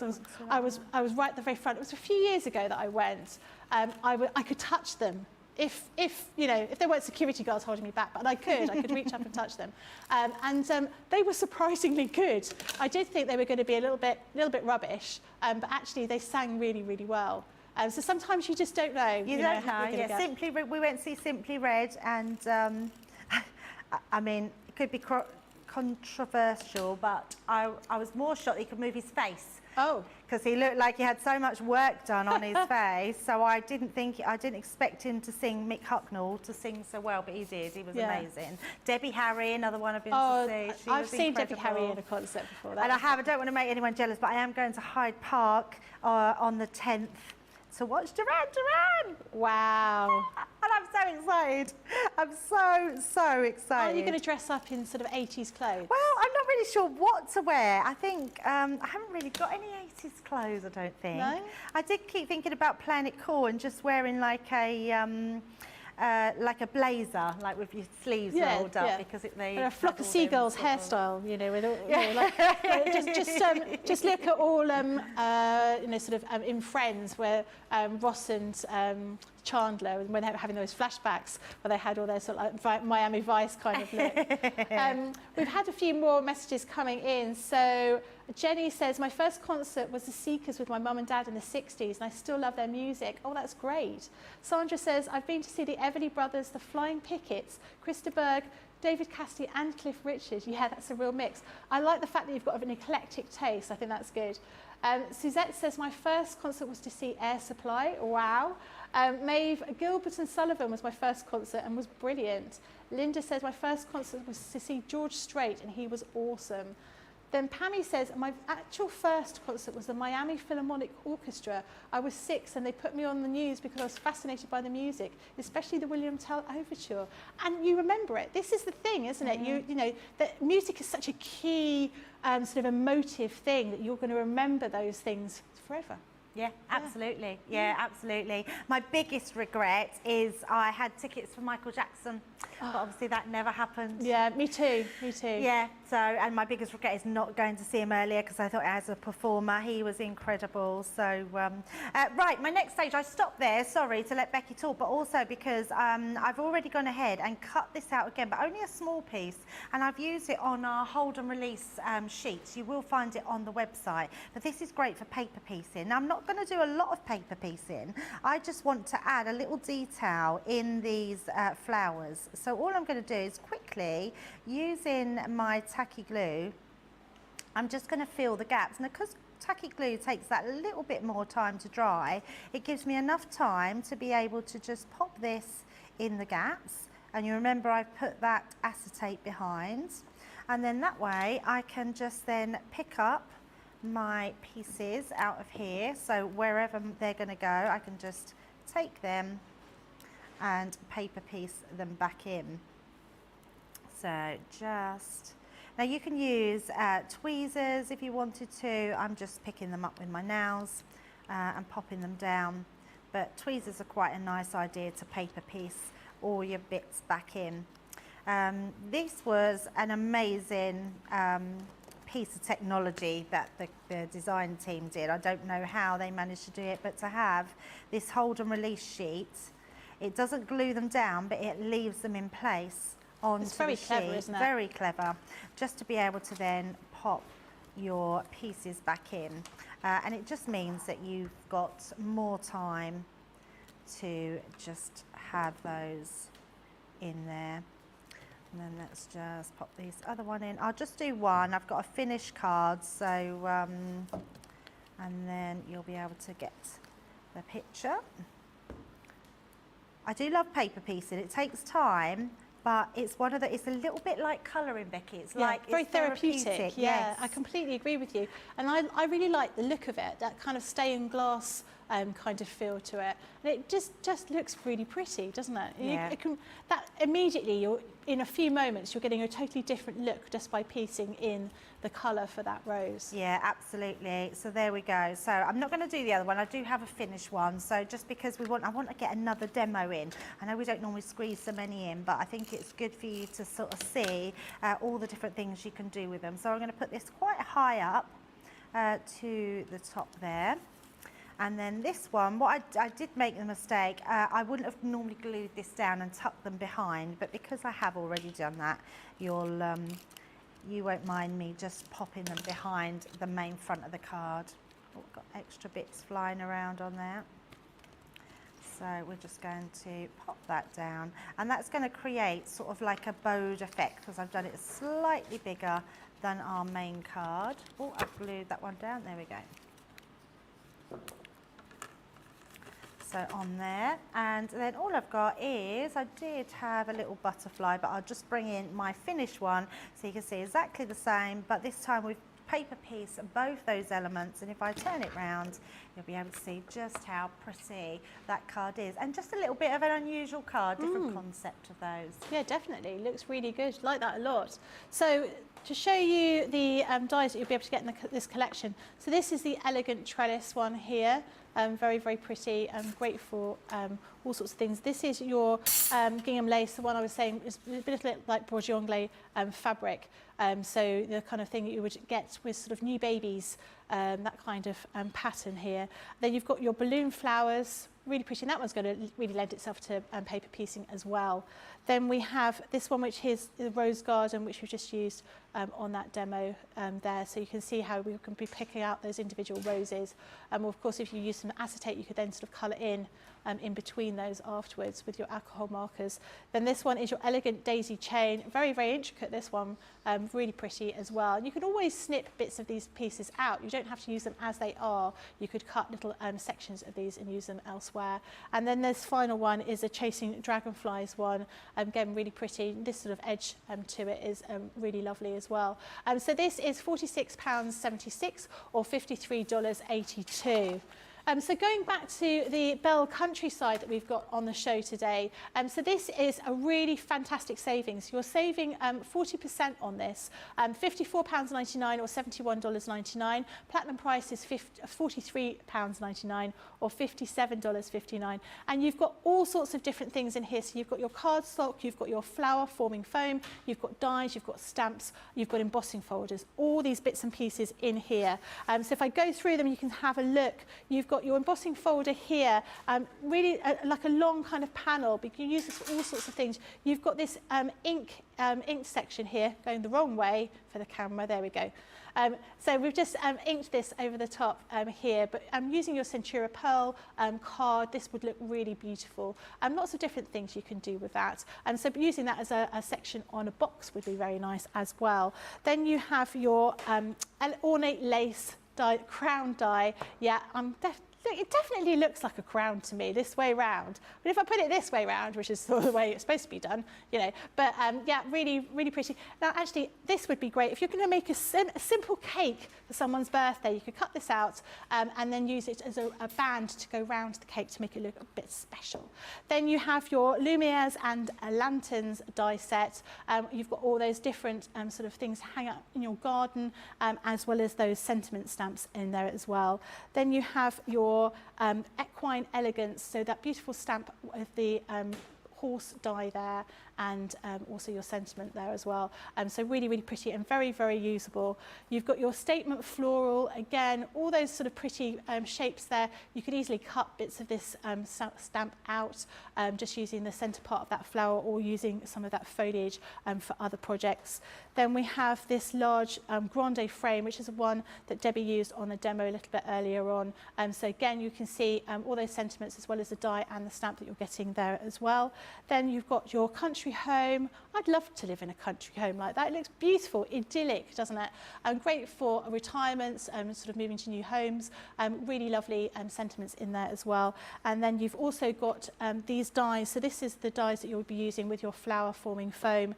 I was right at the very front. It was a few years ago that I went. I could touch them if there weren't security guards holding me back, but I could reach up and touch them. And they were surprisingly good. I did think they were going to be a little bit rubbish, but actually they sang really, really well. So sometimes you just don't know. You don't know. Yeah, we went to see Simply Red, and I mean, it could be controversial, but I was more shocked he could move his face. Oh. Because he looked like he had so much work done on his face, so I didn't expect him to sing, Mick Hucknall, to sing so well, but he did. He was amazing. Debbie Harry, another one I've been to see. I've seen Debbie Harry in a concert before. And I don't want to make anyone jealous, but I am going to Hyde Park on the 10th to watch Duran. Wow. And I'm so excited. I'm so excited. Are you going to dress up in sort of 80s clothes? Well, I'm not really sure what to wear. I think I haven't really got any 80s clothes, I don't think. No? I did keep thinking about playing it cool and just wearing like a blazer, like with your sleeves rolled up, because they a flock of seagulls hairstyle, you know, with all, you know, just look at all, you know, sort of in Friends where Ross and Chandler, when they were having those flashbacks where they had all their sort of like Miami Vice kind of look. We've had a few more messages coming in. So Jenny says, my first concert was the Seekers with my mum and dad in the 60s, and I still love their music. Oh, that's great. Sandra says, I've been to see the Everly Brothers, the Flying Pickets, Krista Berg, David Cassidy and Cliff Richard. Yeah, that's a real mix. I like the fact that you've got an eclectic taste. I think that's good. Suzette says, my first concert was to see Air Supply. Wow. Maeve, Gilbert and Sullivan was my first concert and was brilliant. Linda says, my first concert was to see George Strait and he was awesome. Then Pammy says, my actual first concert was the Miami Philharmonic Orchestra. I was 6 and they put me on the news because I was fascinated by the music, especially the William Tell Overture. And you remember it. This is the thing, isn't it? You know, that music is such a key sort of emotive thing that you're going to remember those things forever. Yeah, absolutely. Yeah, absolutely. My biggest regret is I had tickets for Michael Jackson, but obviously that never happened. Yeah, me too, me too. Yeah, so, and my biggest regret is not going to see him earlier because I thought as a performer, he was incredible. So, right, my next stage, I stopped there, sorry, to let Becky talk, but also because I've already gone ahead and cut this out again, but only a small piece, and I've used it on our hold and release sheets. You will find it on the website, but this is great for paper piecing. Now, I'm not going to do a lot of paper piecing. I just want to add a little detail in these flowers. So all I'm going to do is quickly, using my tacky glue, I'm just going to fill the gaps. And because tacky glue takes that little bit more time to dry, it gives me enough time to be able to just pop this in the gaps. And you remember I've put that acetate behind. And then that way I can just then pick up my pieces out of here, so wherever they're going to go I can just take them and paper piece them back in. So just, now you can use tweezers if you wanted to. I'm just picking them up with my nails and popping them down, but tweezers are quite a nice idea to paper piece all your bits back in. This was an amazing piece of technology that the design team did. I don't know how they managed to do it, but to have this hold and release sheet, it doesn't glue them down, but it leaves them in place onto the sheet. It's very clever, isn't it? Very clever, just to be able to then pop your pieces back in. And it just means that you've got more time to just have those in there. And then let's just pop this other one in. I'll just do one. I've got a finished card, so and then you'll be able to get the picture. I do love paper piecing. It takes time, but it's one of the. It's a little bit like colouring, Becky. It's like very it's therapeutic. Yes. I completely agree with you, and I really like the look of it. That kind of stained glass kind of feel to it, and it just looks really pretty, doesn't it? Yeah. That immediately, you're in a few moments, you're getting a totally different look just by piecing in the colour for that rose. Yeah, absolutely. So there we go. So I'm not going to do the other one. I do have a finished one. So just because I want to get another demo in. I know we don't normally squeeze so many in, but I think it's good for you to sort of see all the different things you can do with them. So I'm going to put this quite high up to the top there. And then this one, what I did make the mistake, I wouldn't have normally glued this down and tucked them behind, but because I have already done that, you won't mind me just popping them behind the main front of the card. Oh, I've got extra bits flying around on there. So we're just going to pop that down, and that's going to create sort of like a bowed effect because I've done it slightly bigger than our main card. Oh, I've glued that one down. There we go. So on there, and then all I've got is, I did have a little butterfly, but I'll just bring in my finished one so you can see exactly the same, but this time we've paper piece both those elements, and if I turn it round you'll be able to see just how pretty that card is, and just a little bit of an unusual card, different concept of those. Yeah, definitely, looks really good, like that a lot. So to show you the dies that you'll be able to get in this collection, so this is the elegant trellis one here. Very, very pretty, great for all sorts of things. This is your gingham lace, the one I was saying is a bit like Bourgeois Anglais fabric. So the kind of thing that you would get with sort of new babies, that kind of pattern here. Then you've got your balloon flowers, really pretty, and that one's going to really lend itself to paper piecing as well. Then we have this one, which is the Rose Garden, which we've just used on that demo there. So you can see how we can be picking out those individual roses. Of course, if you use some acetate, you could then sort of colour in between those afterwards with your alcohol markers. Then this one is your elegant daisy chain, very, very intricate, this one, really pretty as well. And you can always snip bits of these pieces out. You don't have to use them as they are. You could cut little sections of these and use them elsewhere. And then this final one is a Chasing Dragonflies one, again, really pretty. This sort of edge to it is really lovely as well. So this is £46.76 or $53.82. So going back to the Bell Countryside that we've got on the show today, so this is a really fantastic savings. You're saving 40% on this, £54.99 or $71.99. Platinum price is £43.99 or $57.59. And you've got all sorts of different things in here. So you've got your cardstock, you've got your flower forming foam, you've got dies, you've got stamps, you've got embossing folders, all these bits and pieces in here. So if I go through them, you can have a look. You've got your embossing folder here, really like a long kind of panel, but you can use this for all sorts of things. You've got this ink section here, going the wrong way for the camera, there we go. So we've just inked this over the top here, but using your Centura Pearl card, this would look really beautiful. Lots of different things you can do with that. So using that as a section on a box would be very nice as well. Then you have your ornate lace die, crown die. Yeah, it definitely looks like a crown to me this way round. But if I put it this way round, which is sort of the way it's supposed to be done, you know, but yeah, really, really pretty. Now, actually, this would be great. If you're going to make a simple cake for someone's birthday, you could cut this out and then use it as a band to go round the cake to make it look a bit special. Then you have your Lumieres and lanterns die set. You've got all those different sort of things hang out in your garden, as well as those sentiment stamps in there as well. Then you have your equine elegance, so that beautiful stamp with the horse die there, and also your sentiment there as well. So really, really pretty and very, very usable. You've got your statement floral, again, all those sort of pretty shapes there. You could easily cut bits of this stamp out, just using the centre part of that flower or using some of that foliage for other projects. Then we have this large Grande frame, which is one that Debbie used on the demo a little bit earlier on. So again, you can see all those sentiments as well as the die and the stamp that you're getting there as well. Then you've got your country home. I'd love to live in a country home like that. It looks beautiful, idyllic, doesn't it? Great for retirements, sort of moving to new homes. Really lovely sentiments in there as well. And then you've also got these dies. So this is the dies that you'll be using with your flower forming foam.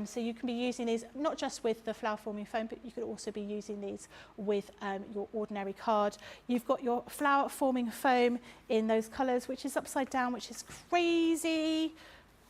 So you can be using these not just with the flower forming foam, but you could also be using these with your ordinary card. You've got your flower forming foam in those colours, which is upside down, which is crazy.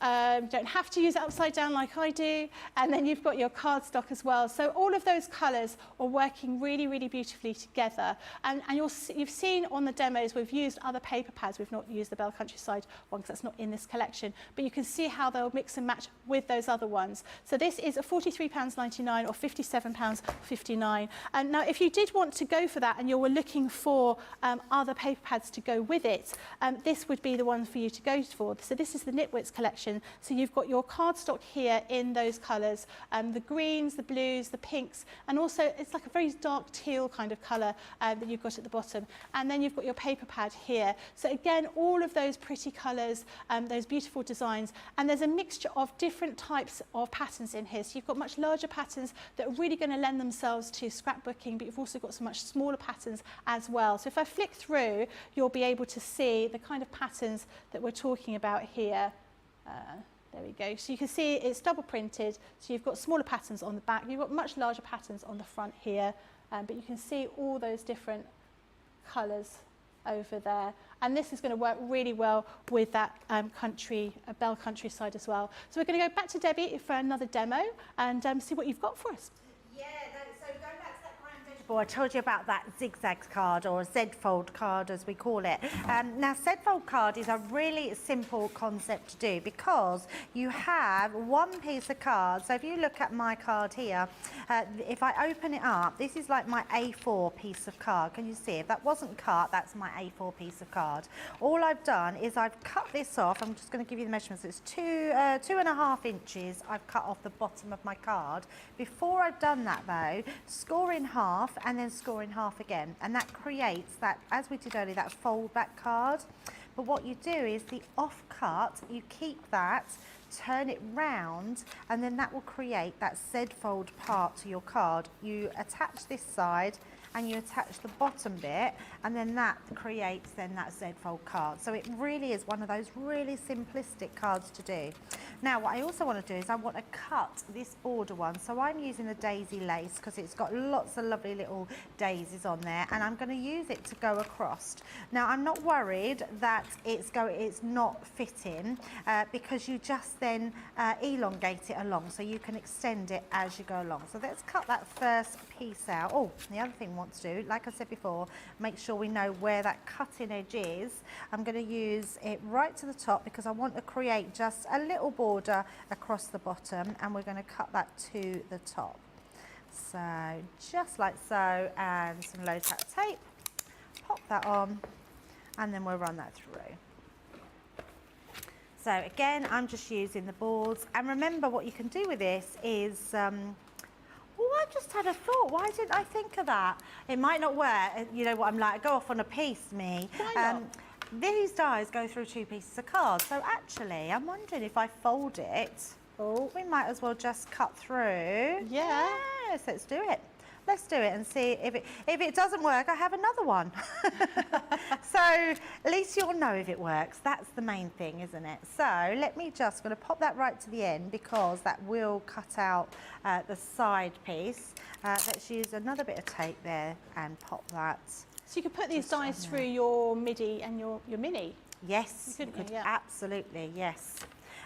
Don't have to use it upside down like I do. And then you've got your cardstock as well. So all of those colours are working really, really beautifully together. And you've seen on the demos, we've used other paper pads. We've not used the Bell Countryside one because that's not in this collection. But you can see how they'll mix and match with those other ones. So this is a £43.99 or £57.59. And now, if you did want to go for that and you were looking for other paper pads to go with it, this would be the one for you to go for. So this is the Knitwits collection. selection. So you've got your cardstock here in those colours, the greens, the blues, the pinks, and also it's like a very dark teal kind of colour that you've got at the bottom. And then you've got your paper pad here. So again, all of those pretty colours, those beautiful designs, and there's a mixture of different types of patterns in here. So you've got much larger patterns that are really going to lend themselves to scrapbooking, but you've also got some much smaller patterns as well. So if I flick through, you'll be able to see the kind of patterns that we're talking about here. There we go. So you can see it's double printed. So you've got smaller patterns on the back. You've got much larger patterns on the front here. But you can see all those different colours over there. And this is going to work really well with that Bell Countryside as well. So we're going to go back to Debbie for another demo and see what you've got for us. Yeah, so going back to that Grande board, I told you about that zigzag card, or a Z-fold card as we call it. Now, Z-fold card is a really simple concept to do because you have one piece of card. So if you look at my card here, if I open it up, this is like my A4 piece of card. Can you see? If that wasn't cut, that's my A4 piece of card. All I've done is I've cut this off. I'm just going to give you the measurements. It's 2.5 inches I've cut off the bottom of my card. Before I've done that though, score in half and then score in half again. And that creates that, as we did earlier, that fold back card. But what you do is the off cut, you keep that, turn it round, and then that will create that Z-fold part to your card. You attach this side and you attach the bottom bit, and then that creates then that Z-fold card. So it really is one of those really simplistic cards to do. Now what I also want to do is I want to cut this border one. So I'm using the daisy lace because it's got lots of lovely little daisies on there, and I'm going to use it to go across. Now I'm not worried that it's not fitting because you just then elongate it along, so you can extend it as you go along. So let's cut that first piece out. Oh, the other thing I want to do, like I said before, make sure we know where that cutting edge is. I'm going to use it right to the top because I want to create just a little border across the bottom, and we're going to cut that to the top. So just like so, and some low tack tape, pop that on, and then we'll run that through. So again, I'm just using the boards, and remember what you can do with this is oh, I just had a thought. Why didn't I think of that? It might not work. You know what I'm like? I go off on a piece, me. Why not? These dies go through 2 pieces of card. So actually, I'm wondering if I fold it, we might as well just cut through. Yeah. Yes, let's do it. Let's do it and see if it doesn't work, I have another one. So at least you'll know if it works. That's the main thing, isn't it? So let me just going to pop that right to the end because that will cut out the side piece. Let's use another bit of tape there and pop that. So you could put these dies through your MIDI and your Mini. Yes, you could, yeah. Absolutely, yes.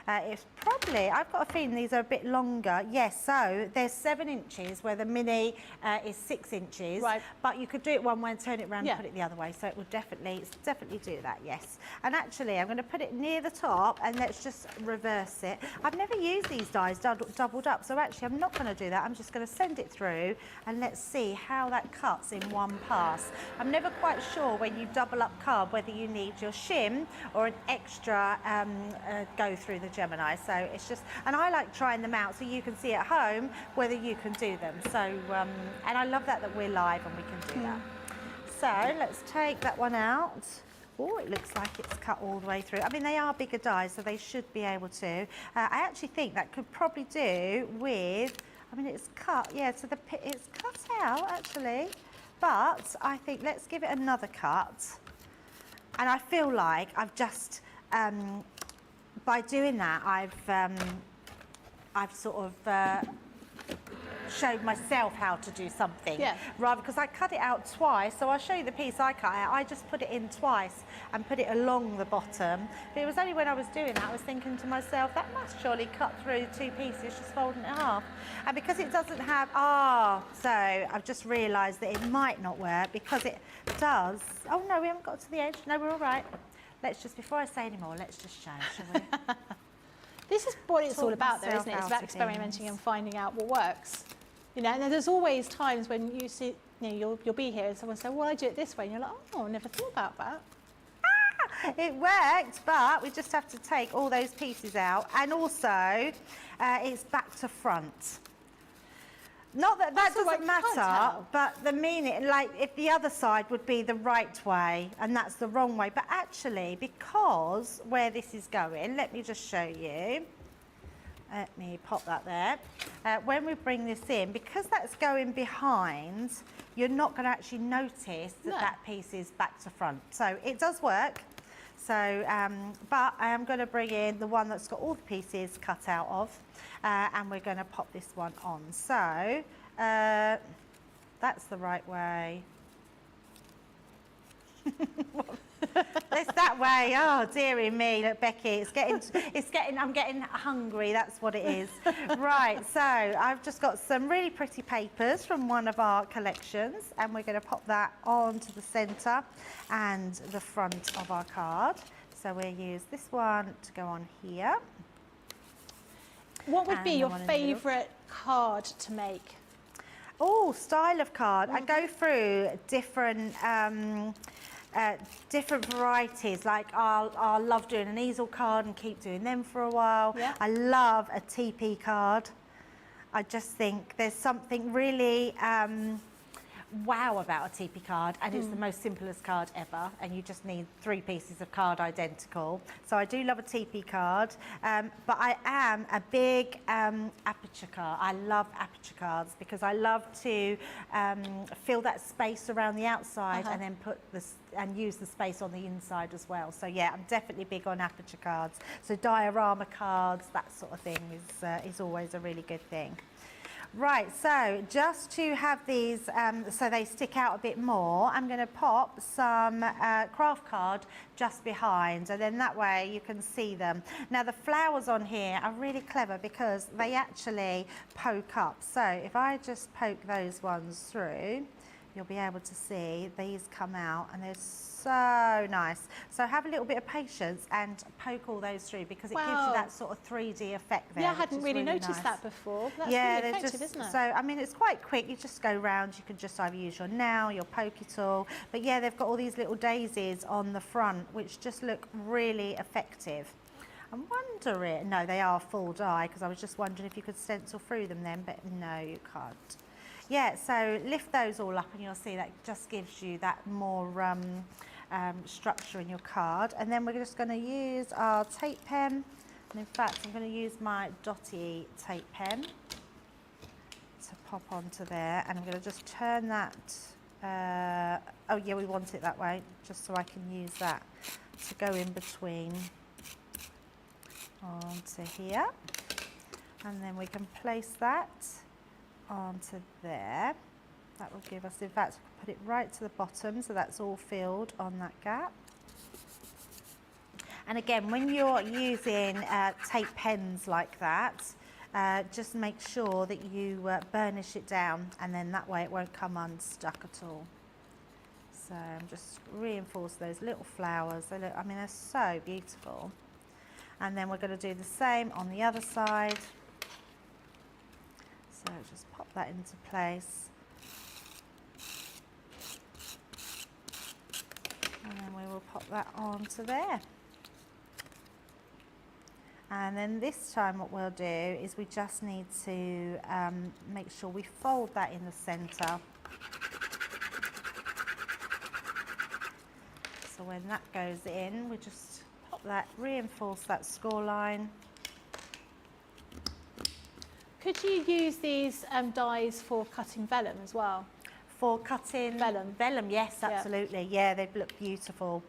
It's probably, I've got a feeling these are a bit longer. Yes, so there's 7 inches where the Mini is 6 inches. Right. But you could do it one way and turn it around yeah. and put it the other way. So it would definitely do that, yes. And actually, I'm going to put it near the top and let's just reverse it. I've never used these dies doubled up. So actually, I'm not going to do that. I'm just going to send it through and let's see how that cuts in one pass. I'm never quite sure when you double up card whether you need your shim or an extra go through the Gemini. So it's just, and I like trying them out so you can see at home whether you can do them. So and I love that we're live and we can do that. So let's take that one out. Oh, it looks like it's cut all the way through. I mean, they are bigger dies, so they should be able to. I actually think that could probably do with, I mean, it's cut, yeah, so it's cut out actually, but I think let's give it another cut. And I feel like I've just, by doing that, I've sort of showed myself how to do something. Yeah. Rather, because I cut it out twice, so I'll show you the piece I cut out. I just put it in twice and put it along the bottom. But it was only when I was doing that, I was thinking to myself, that must surely cut through 2 pieces, just folding it in half. And because it doesn't have, so I've just realised that it might not work because it does. Oh no, we haven't got to the edge. No, we're all right. Let's just, before I say any more, let's just show, shall we? This is what it's all about though, isn't it? It's about experimenting and finding out what works. You know, and there's always times when you see, you know, you'll be here and someone say, well, I do it this way. And you're like, oh, I never thought about that. It worked, but we just have to take all those pieces out. And also, it's back to front. Not that that doesn't matter, but the meaning, like if the other side would be the right way and that's the wrong way. But actually, because where this is going, let me just show you. Let me pop that there. When we bring this in, because that's going behind, you're not going to actually notice that that piece is back to front. So it does work. So, but I am going to bring in the one that's got all the pieces cut out of, and we're going to pop this one on. So, that's the right way. It's that way. Oh, dearie me. Look, Becky, I'm getting hungry. That's what it is. Right, so I've just got some really pretty papers from one of our collections, and we're going to pop that onto the centre and the front of our card. So we'll use this one to go on here. What would be your favourite card to make? Oh, style of card. I go through different different varieties. Like I'll love doing an easel card and keep doing them for a while. Yeah. I love a TP card. I just think there's something really wow about a TP card, and it's the most simplest card ever, and you just need 3 pieces of card identical. So I do love a TP card, but I am a big aperture card. I love aperture cards because I love to fill that space around the outside and then put this and use the space on the inside as well. So yeah, I'm definitely big on aperture cards. So diorama cards, that sort of thing is always a really good thing. Right, so just to have these so they stick out a bit more, I'm going to pop some craft card just behind, and then that way you can see them. Now the flowers on here are really clever because they actually poke up. So if I just poke those ones through, you'll be able to see these come out, and they're so nice. So have a little bit of patience and poke all those through, because it gives you that sort of 3D effect there. Yeah, I hadn't really noticed that before. That's really effective, isn't it? So, I mean, it's quite quick. You just go round. You can just either use your nail, your poke it all. But yeah, they've got all these little daisies on the front, which just look really effective. I'm wondering, no, they are full die, because I was just wondering if you could stencil through them then, but no, you can't. Yeah, so lift those all up and you'll see that just gives you that more structure in your card. And then we're just going to use our tape pen. And in fact, I'm going to use my Dotty tape pen to pop onto there. And I'm going to just turn that, oh yeah, we want it that way, just so I can use that to go in between onto here. And then we can place that onto there. That will give us, in fact, put it right to the bottom, so that's all filled on that gap. And again, when you're using tape pens like that, just make sure that you burnish it down, and then that way it won't come unstuck at all. So just reinforce those little flowers. They look, I mean, they're so beautiful. And then we're going to do the same on the other side. So just pop that into place. And then we will pop that onto there. And then this time what we'll do is we just need to make sure we fold that in the centre. So when that goes in, we just pop that, reinforce that score line. Could you use these dies for cutting vellum as well? For cutting vellum, yes, absolutely. Yeah, they look beautiful.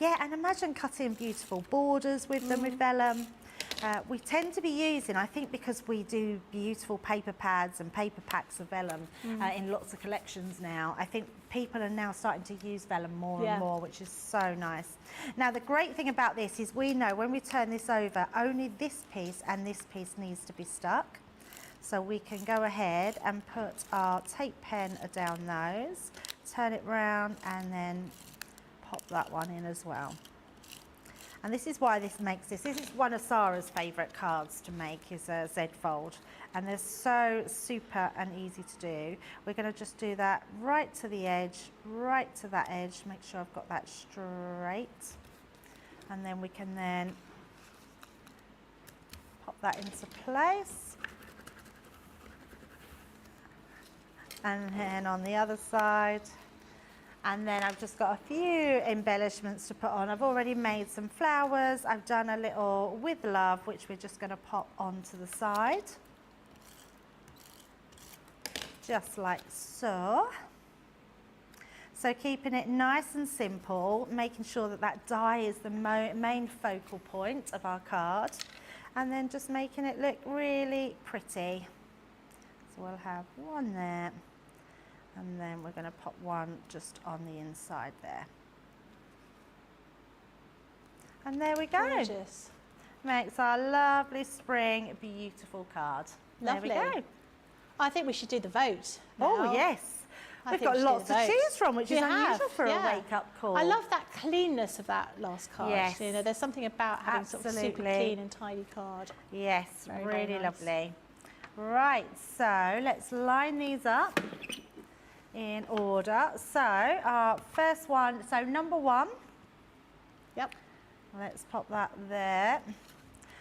Yeah, and imagine cutting beautiful borders with them with vellum. We tend to be using, I think because we do beautiful paper pads and paper packs of vellum in lots of collections now, I think people are now starting to use vellum more and more, which is so nice. Now, the great thing about this is we know when we turn this over, only this piece and this piece needs to be stuck. So we can go ahead and put our tape pen down those, turn it round, and then pop that one in as well. And this is why this makes this. This is one of Sarah's favourite cards to make, is a Z fold. And they're so super and easy to do. We're going to just do that right to the edge, right to that edge. Make sure I've got that straight. And then we can then pop that into place. And then on the other side. And then I've just got a few embellishments to put on. I've already made some flowers. I've done a little with love, which we're just going to pop onto the side. Just like so. So keeping it nice and simple, making sure that that die is the main focal point of our card, and then just making it look really pretty. So we'll have one there, and then we're going to pop one just on the inside there. And there we go. Gorgeous. Makes our lovely spring beautiful card. Lovely. There we go. I think we should do the vote Oh now. yes. I We've think got we should do lots the to vote. choose from, which We is have, unusual for yeah. a wake-up call. I love that cleanness of that last card. Yes. You know, there's something about having sort of super Absolutely. clean and tidy card. Yes, Very, very really nice. lovely. Right, so let's line these up in order. So our first one, so number one, Yep. let's pop that there.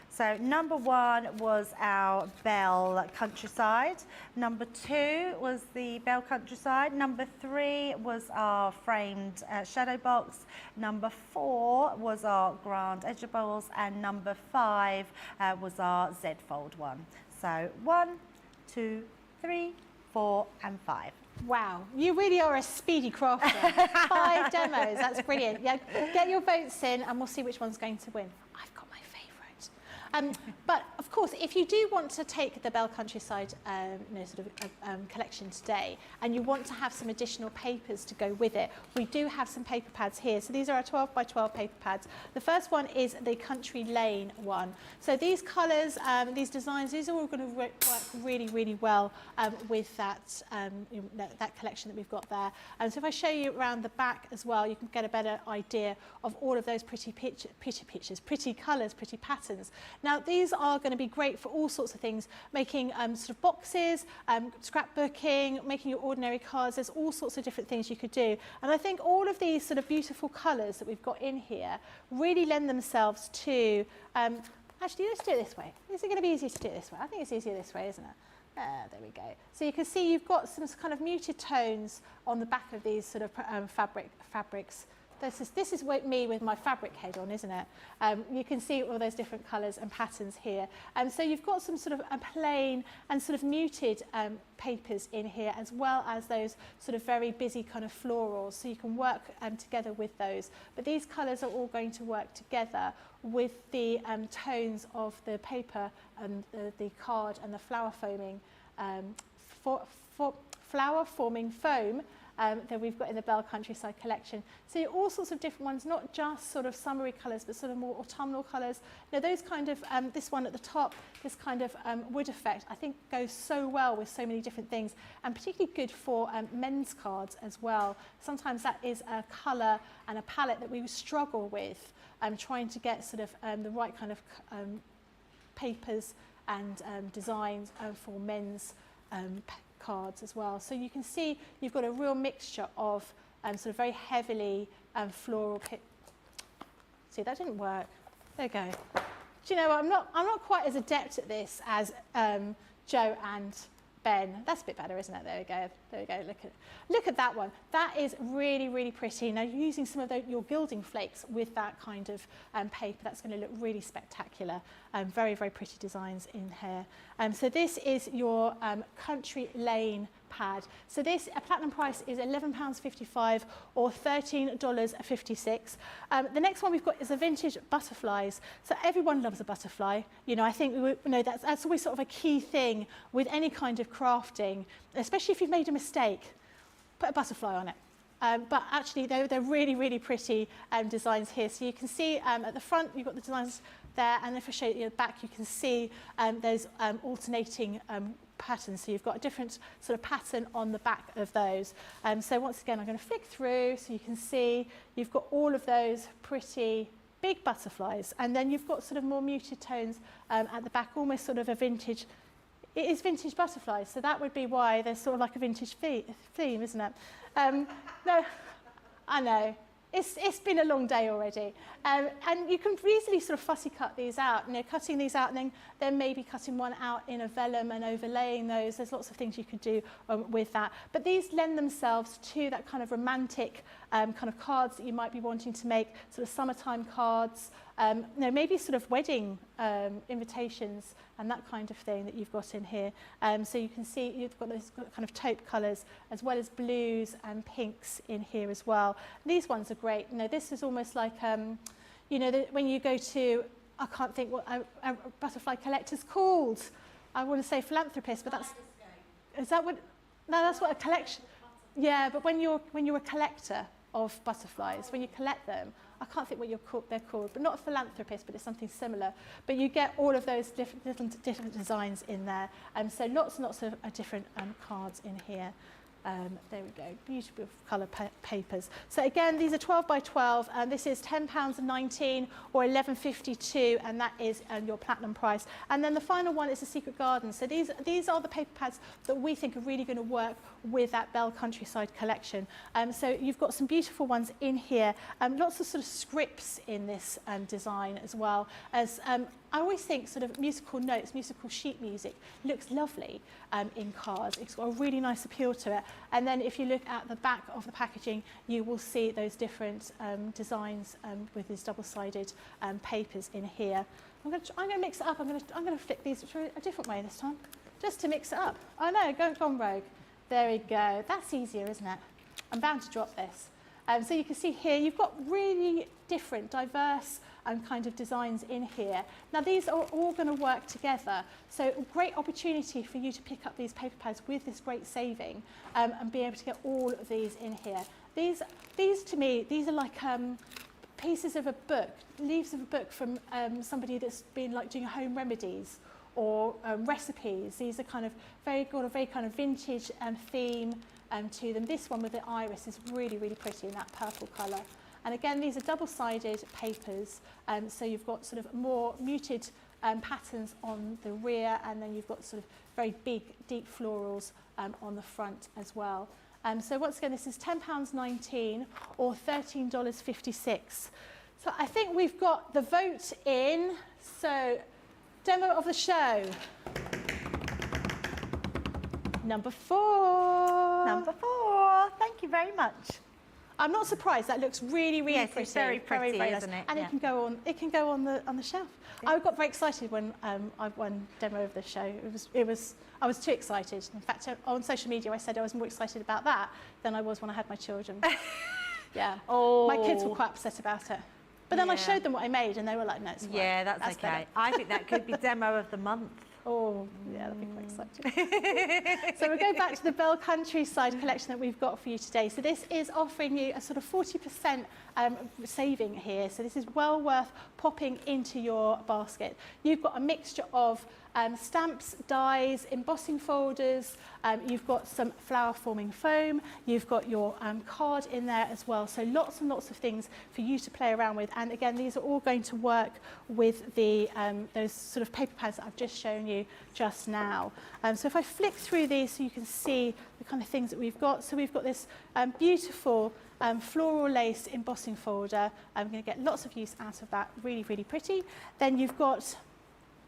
So number one was our Bell Countryside. Number two was the Bell Countryside. Number three was our framed shadow box. Number four was our Grande edge bowls, and number five was our Z fold one. So 1, 2, 3, 4, and 5. Wow, you really are a speedy crafter. 5 demos, that's brilliant. Yeah, get your votes in and we'll see which one's going to win. I've got my favourite. But of course, if you do want to take the Bell Countryside collection today, and you want to have some additional papers to go with it, we do have some paper pads here. So these are our 12 by 12 paper pads. The first one is the Country Lane one. So these colours, these designs, these are all going to work really, really well with that, that collection that we've got there. And so if I show you around the back as well, you can get a better idea of all of those pretty pictures, pretty colours, pretty patterns. Now these are going to be great for all sorts of things, making sort of boxes, scrapbooking, making your ordinary cards. There's all sorts of different things you could do. And I think all of these sort of beautiful colours that we've got in here really lend themselves to, actually let's do it this way. Is it going to be easier to do it this way? I think it's easier this way, isn't it? There we go. So you can see you've got some kind of muted tones on the back of these sort of fabrics. This is me with my fabric head on, isn't it? You can see all those different colours and patterns here. So you've got some sort of plain and sort of muted papers in here, as well as those sort of very busy kind of florals. So you can work together with those. But these colours are all going to work together with the tones of the paper and the card and the flower foaming, flower forming foam that we've got in the Bell Countryside collection. So all sorts of different ones, not just sort of summery colours, but sort of more autumnal colours. Now those kind of, this one at the top, this kind of wood effect, I think goes so well with so many different things, and particularly good for men's cards as well. Sometimes that is a colour and a palette that we struggle with, trying to get sort of the right kind of papers and designs for men's cards as well. So you can see you've got a real mixture of sort of very heavily floral. See, that didn't work. There you go. Do you know what? I'm not quite as adept at this as Joe and Ben. That's a bit better, isn't it? There we go. There we go. Look at that one. That is really, really pretty. Now you're using some of your gilding flakes with that kind of paper. That's going to look really spectacular. Very, very pretty designs in here. So this is your Country Lane pad. So this platinum price is £11.55 or $13.56. The next one we've got is the vintage butterflies. So everyone loves a butterfly. You know, I think that's always sort of a key thing with any kind of crafting, especially if you've made a mistake. Put a butterfly on it. But actually, they're really, really pretty designs here. So you can see at the front, you've got the designs there, and if I show you the back, you can see those alternating patterns. So you've got a different sort of pattern on the back of those. So once again, I'm going to flick through so you can see you've got all of those pretty big butterflies, and then you've got sort of more muted tones at the back, almost sort of a vintage. It is vintage butterflies, so that would be why there's sort of like a vintage theme, isn't it? No, I know. It's been a long day already. And you can easily sort of fussy cut these out, cutting these out and then maybe cutting one out in a vellum and overlaying those. There's lots of things you could do with that. But these lend themselves to that kind of romantic kind of cards that you might be wanting to make, sort of summertime cards, maybe sort of wedding invitations and that kind of thing that you've got in here. So you can see you've got those kind of taupe colours as well as blues and pinks in here as well. These ones are great. This is almost like, when you go to, I can't think what a butterfly collector's called. I want to say philanthropist, but is that what? No, that's what a collection. Yeah, but when you're a collector of butterflies, when you collect them, I can't think what they're called, but not a philanthropist, but it's something similar. But you get all of those different designs in there. So lots and lots of different cards in here. There we go, beautiful colour papers. So again, these are 12 by 12, and this is £10.19 or £11.52, and that is your platinum price. And then the final one is the Secret Garden. So these are the paper pads that we think are really going to work with that Belle Countryside collection. So you've got some beautiful ones in here, lots of sort of scripts in this design as well as I always think sort of musical notes, musical sheet music looks lovely in cards. It's got a really nice appeal to it. And then if you look at the back of the packaging, you will see those different designs with these double-sided papers in here. I'm going to mix it up. I'm going to flick these a different way this time, just to mix it up. Oh no, gone rogue. There we go. That's easier, isn't it? I'm bound to drop this. So you can see here, you've got really different, diverse kind of designs in here. Now these are all going to work together. So great opportunity for you to pick up these paper pads with this great saving and be able to get all of these in here. These to me, these are like pieces of a book, leaves of a book from somebody that's been like doing home remedies or recipes. These are kind of got a very kind of vintage theme to them. This one with the iris is really, really pretty in that purple colour. And again, these are double-sided papers, so you've got sort of more muted patterns on the rear, and then you've got sort of very big, deep florals on the front as well. So once again, this is £10.19 or $13.56. So I think we've got the vote in. So demo of the show. Number 4. Number 4. Thank you very much. I'm not surprised. That looks really, really yes, pretty. It's very pretty, very isn't nice. it? And yeah. it can go on the shelf. Yeah. I got very excited when I won demo of the show. I was too excited. In fact, on social media, I said I was more excited about that than I was when I had my children. Yeah. Oh. My kids were quite upset about it. But then I showed them what I made, and they were like, "No, it's fine. Yeah, that's okay. Better." I think that could be demo of the month. Oh, yeah, that'd be quite exciting. So we'll go back to the Belle Countryside collection that we've got for you today. So this is offering you a sort of 40% saving here. So this is well worth popping into your basket. You've got a mixture of stamps, dies, embossing folders, you've got some flower forming foam, you've got your card in there as well. So lots and lots of things for you to play around with. And again, these are all going to work with the those sort of paper pads that I've just shown you just now. So if I flick through these so you can see the kind of things that we've got. So we've got this beautiful floral lace embossing folder. I'm going to get lots of use out of that. Really, really pretty. Then you've got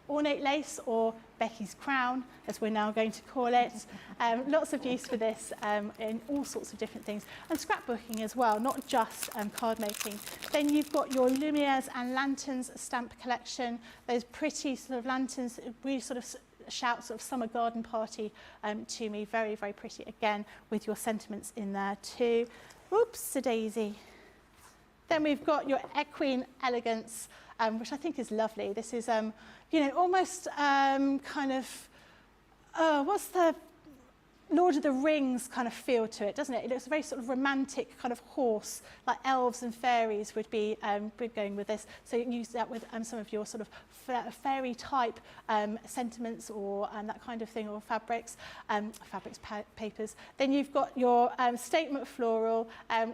Ornate lace, or Becky's crown, as we're now going to call it. Lots of use for this in all sorts of different things. And scrapbooking as well, not just card making. Then you've got your Lumieres and Lanterns stamp collection. Those pretty sort of lanterns, really sort of shout sort of summer garden party to me. Very, very pretty, again, with your sentiments in there too. Oops-a-daisy. Then we've got your Equine Elegance, which I think is lovely. This is, you know, almost kind of, what's the Lord of the Rings kind of feel to it, doesn't it? It looks a very sort of romantic kind of horse, like elves and fairies would be going with this. So you can use that with some of your sort of fairy type sentiments or that kind of thing, or fabrics, papers. Then you've got your statement floral,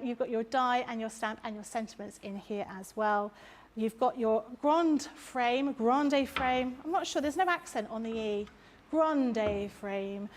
you've got your die and your stamp and your sentiments in here as well. You've got your Grande frame. I'm not sure, there's no accent on the E. Grande frame.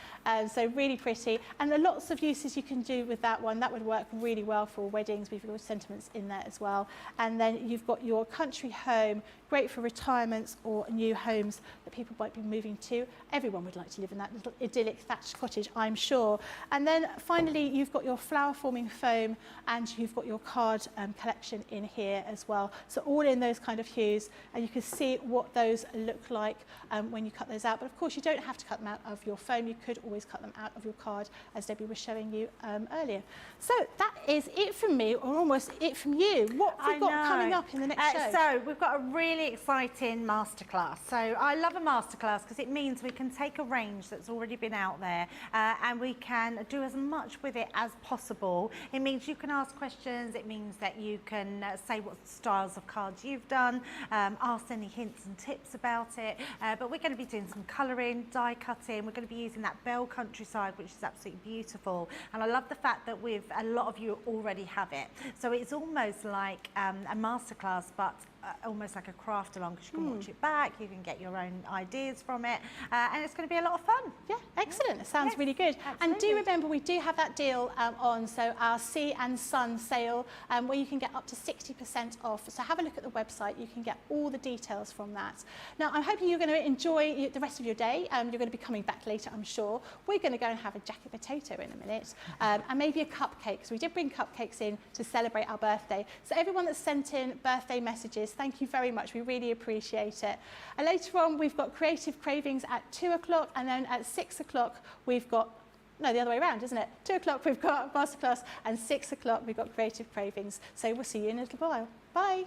So really pretty. And there are lots of uses you can do with that one. That would work really well for weddings. We've got sentiments in there as well. And then you've got your country home, great for retirements or new homes that people might be moving to. Everyone would like to live in that little idyllic thatched cottage, I'm sure. And then finally, you've got your flower forming foam and you've got your card collection in here as well. So all in those kind of hues, and you can see what those look like when you cut those out. But of course, you don't have to cut them out of your foam. You could always cut them out of your card, as Debbie was showing you earlier. So that is it from me, or almost it from you. What have we got coming up in the next show? So we've got a really exciting masterclass. So I love a masterclass because it means we can take a range that's already been out there and we can do as much with it as possible. It means you can ask questions. It means that you can say what styles of cards you've done, ask any hints and tips about it. But we're going to be doing some colouring, die cutting. We're going to be using that Belle Countryside, which is absolutely beautiful. And I love the fact that a lot of you already have it. So it's almost like a masterclass, but almost like a craft along, because you can watch it back, you can get your own ideas from it, and it's going to be a lot of fun. Yeah, excellent. It sounds really good. Absolutely. And do remember, we do have that deal on, so our Sea and Sun sale, where you can get up to 60% off. So have a look at the website. You can get all the details from that. Now, I'm hoping you're going to enjoy the rest of your day. You're going to be coming back later, I'm sure. We're going to go and have a jacket potato in a minute, and maybe a cupcake, because we did bring cupcakes in to celebrate our birthday. So everyone that's sent in birthday messages, thank you very much. We really appreciate it. And later on, we've got Creative Cravings at 2 o'clock, and then at 6 o'clock, we've got, no, the other way around, isn't it? 2 o'clock, we've got Masterclass, and 6 o'clock, we've got Creative Cravings. So we'll see you in a little while. Bye.